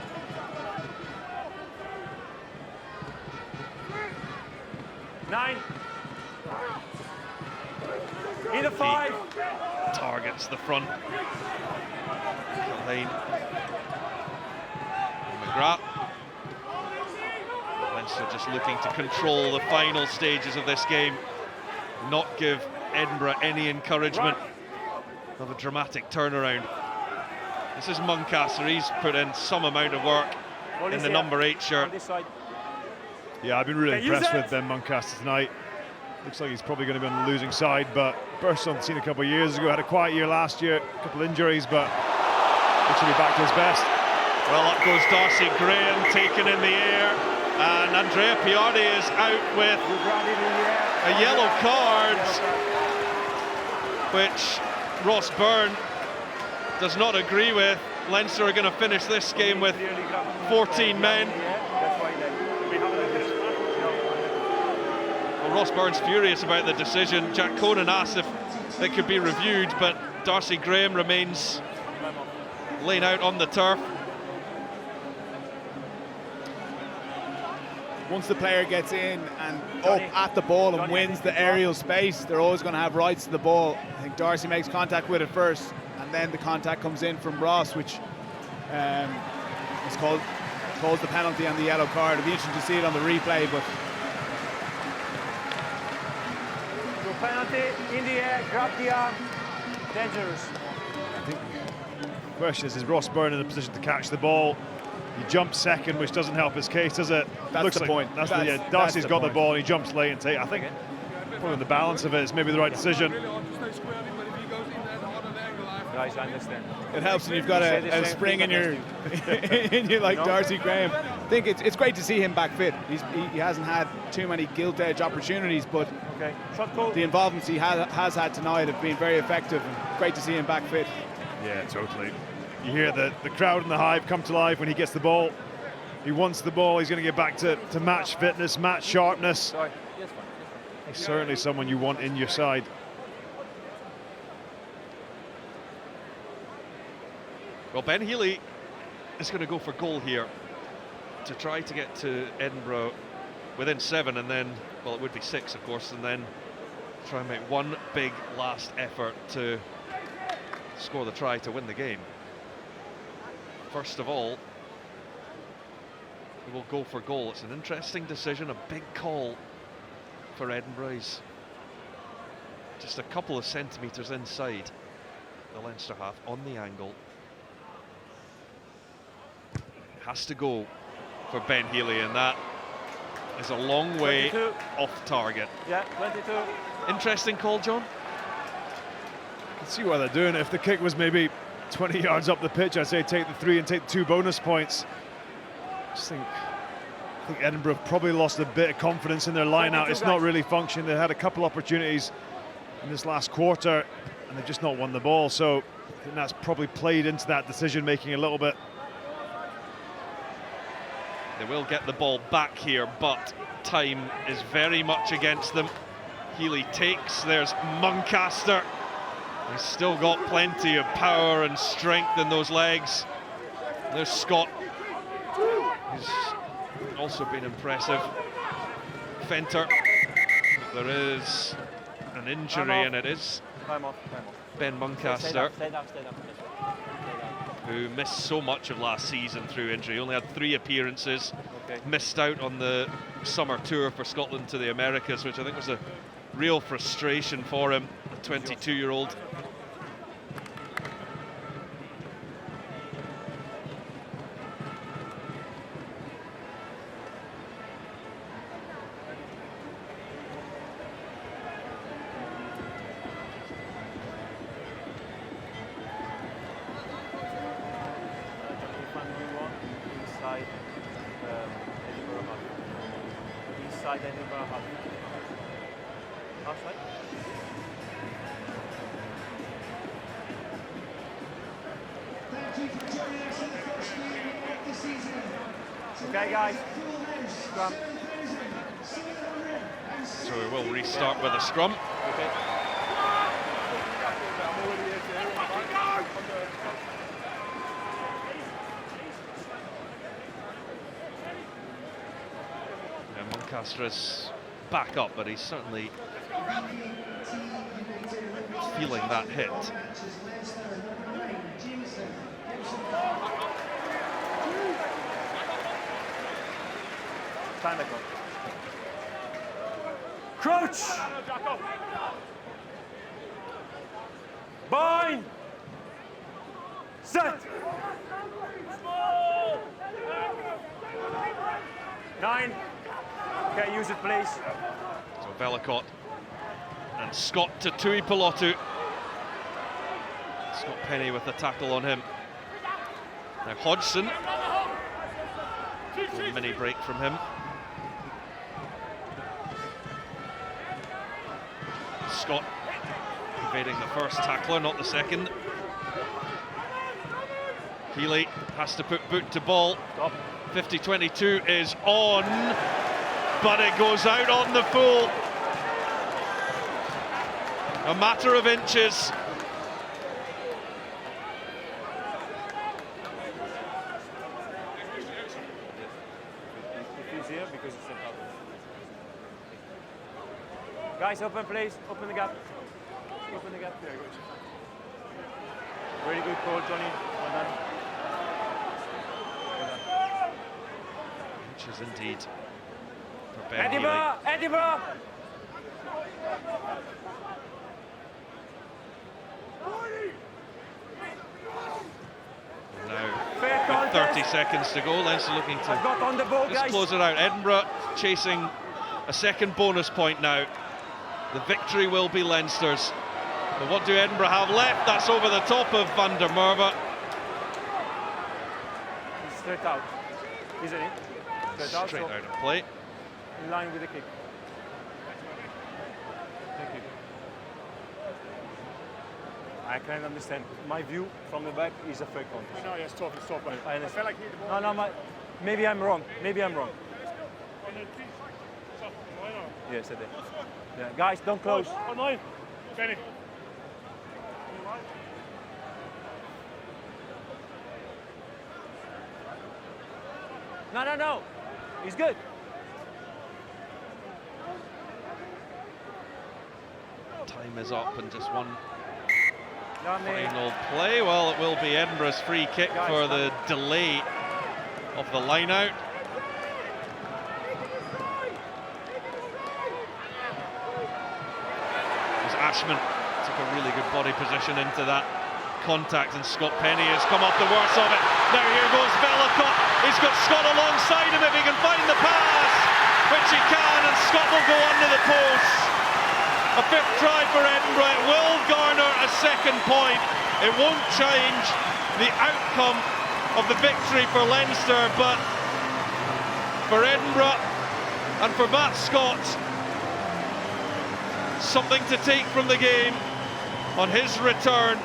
Nine. In the 5. Targets the front. Lane. McGrath. Leinster just looking to control the final stages of this game, not give Edinburgh any encouragement of a dramatic turnaround. This is Muncaster. He's put in some amount of work in the number 8 shirt. Yeah, I've been really impressed with Ben Muncaster tonight. Looks like he's probably going to be on the losing side, but burst on the scene a couple of years ago, had a quiet year last year, a couple of injuries, but looks to be back to his best. Well, up goes Darcy Graham, taken in the air, and Andrea Piardi is out with a yellow card, which Ross Byrne does not agree with. Leinster are going to finish this game with 14 men. Well, Ross Byrne's furious about the decision. Jack Conan asked if it could be reviewed, but Darcy Graham remains laying out on the turf. Once the player gets in and up at the ball and wins the aerial space, they're always going to have rights to the ball. I think Darcy makes contact with it first, and then the contact comes in from Ross, which is calls the penalty and the yellow card. It'll be interesting to see it on the replay, but penalty in the air, grab the arm, dangerous. I think the question is Ross Byrne in a position to catch the ball? He jumps second, which doesn't help his case, does it? That's Looks the like point. Darcy's got the ball and he jumps late and take. I think probably the balance of it is maybe the right decision. guys, I understand. It helps when you've got a spring in your in you like Darcy Graham. I think it's great to see him back fit. He hasn't had too many gilt edge opportunities, but the involvements he has had tonight have been very effective. And great to see him back fit. Yeah, totally. You hear the crowd and the hype come to life when he gets the ball. He wants the ball. He's going to get back to match fitness, match sharpness. Sorry. Yes, fine. He's certainly someone you want in your side. Well, Ben Healy is going to go for goal here to try to get to Edinburgh within 7, and then, well, it would be 6, of course, and then try and make one big last effort to score the try to win the game. First of all, he will go for goal. It's an interesting decision, a big call for Edinburgh. He's just a couple of centimetres inside the Leinster half on the angle. Has to go for Ben Healy, and that is a long way 22. off target. Yeah, 22. Interesting call, John. You can see what they're doing. If the kick was maybe 20 yards up the pitch, I'd say take the 3 and take the 2 bonus points. I think Edinburgh have probably lost a bit of confidence in their line out. It's not really functioning. They had a couple opportunities in this last quarter and they've just not won the ball, so I think that's probably played into that decision making a little bit. They will get the ball back here, but time is very much against them. Healy takes, there's Muncaster. He's still got plenty of power and strength in those legs. There's Scott, who's also been impressive. Fenter, there is an injury, and it is Ben Muncaster, who missed so much of last season through injury. Only had 3 appearances, missed out on the summer tour for Scotland to the Americas, which I think was a real frustration for him, a 22-year-old. Edinburgh half. Outside. Thank you for joining us in the first game of the season. Okay, guys. Scrum. So we will restart with a scrum. Okay. Muncaster is back up, but he's certainly feeling that hit. Time to go. Crouch! Bind! Set! 9. Okay, use it, please. So Velicott and Scott to Tui Pilotu. Scott Penny with the tackle on him. Now Hodgson. A mini break from him. Scott evading the first tackler, not the second. Healy has to put boot to ball. 50-22 is on, but it goes out on the full. A matter of inches. It's easier because it's a cover. Guys, open please, open the gap. Open the gap. Very good. Really good call, Johnny. Well done. Inches indeed for Ben Healy. Edinburgh! Edinburgh! Now, with 30 seconds to go, Leinster looking to got on the ball, just guys. close it out. Edinburgh chasing a second bonus point now. The victory will be Leinster's. But what do Edinburgh have left? That's over the top of Van der Merwe. He's straight out, isn't it? Straight out of play. In line with the kick. Thank you. I can understand. My view from the back is a fair contest. No, yeah, it's tough. But I I feel like he hit the ball. No, maybe I'm wrong. Maybe I'm wrong. Yes, I did. Yeah, guys, don't close. Oh, no. Benny. No. He's good. Time is up and just one Down there. final play. Well, it will be Edinburgh's free kick Guys, for the delay of the line out. As Ashman took a really good body position into that contact, and Scott Penny has come off the worst of it. Now here goes Vellacott. He's got Scott alongside him if he can find the pass, which he can, and Scott will go under the post. A fifth try for Edinburgh. It will garner a second point. It won't change the outcome of the victory for Leinster, but for Edinburgh and for Matt Scott, something to take from the game on his return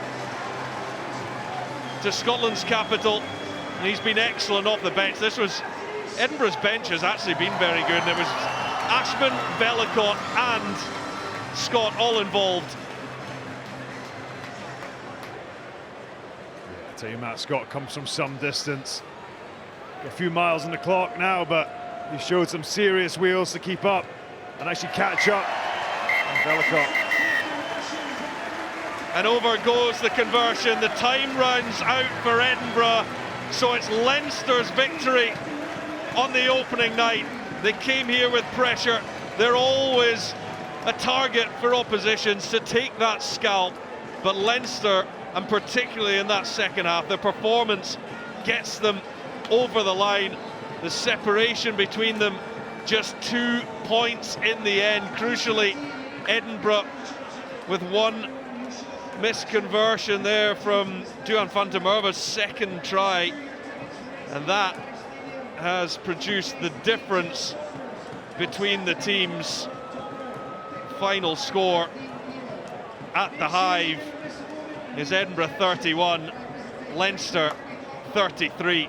to Scotland's capital. And he's been excellent off the bench. Edinburgh's bench has actually been very good, and it was Ashman, Vellacott and Scott all involved. I tell you, Matt Scott comes from some distance. A few miles on the clock now, but he showed some serious wheels to keep up and actually catch up. And Vellacott. And over goes the conversion. The time runs out for Edinburgh, so it's Leinster's victory on the opening night. They came here with pressure. They're always a target for oppositions to take that scalp, but Leinster, and particularly in that second half, their performance gets them over the line. The separation between them, just 2 points in the end. Crucially, Edinburgh with one missed conversion there from Duhan van der Merwe's second try, and that has produced the difference between the teams. Final score at the Hive is Edinburgh 31, Leinster 33.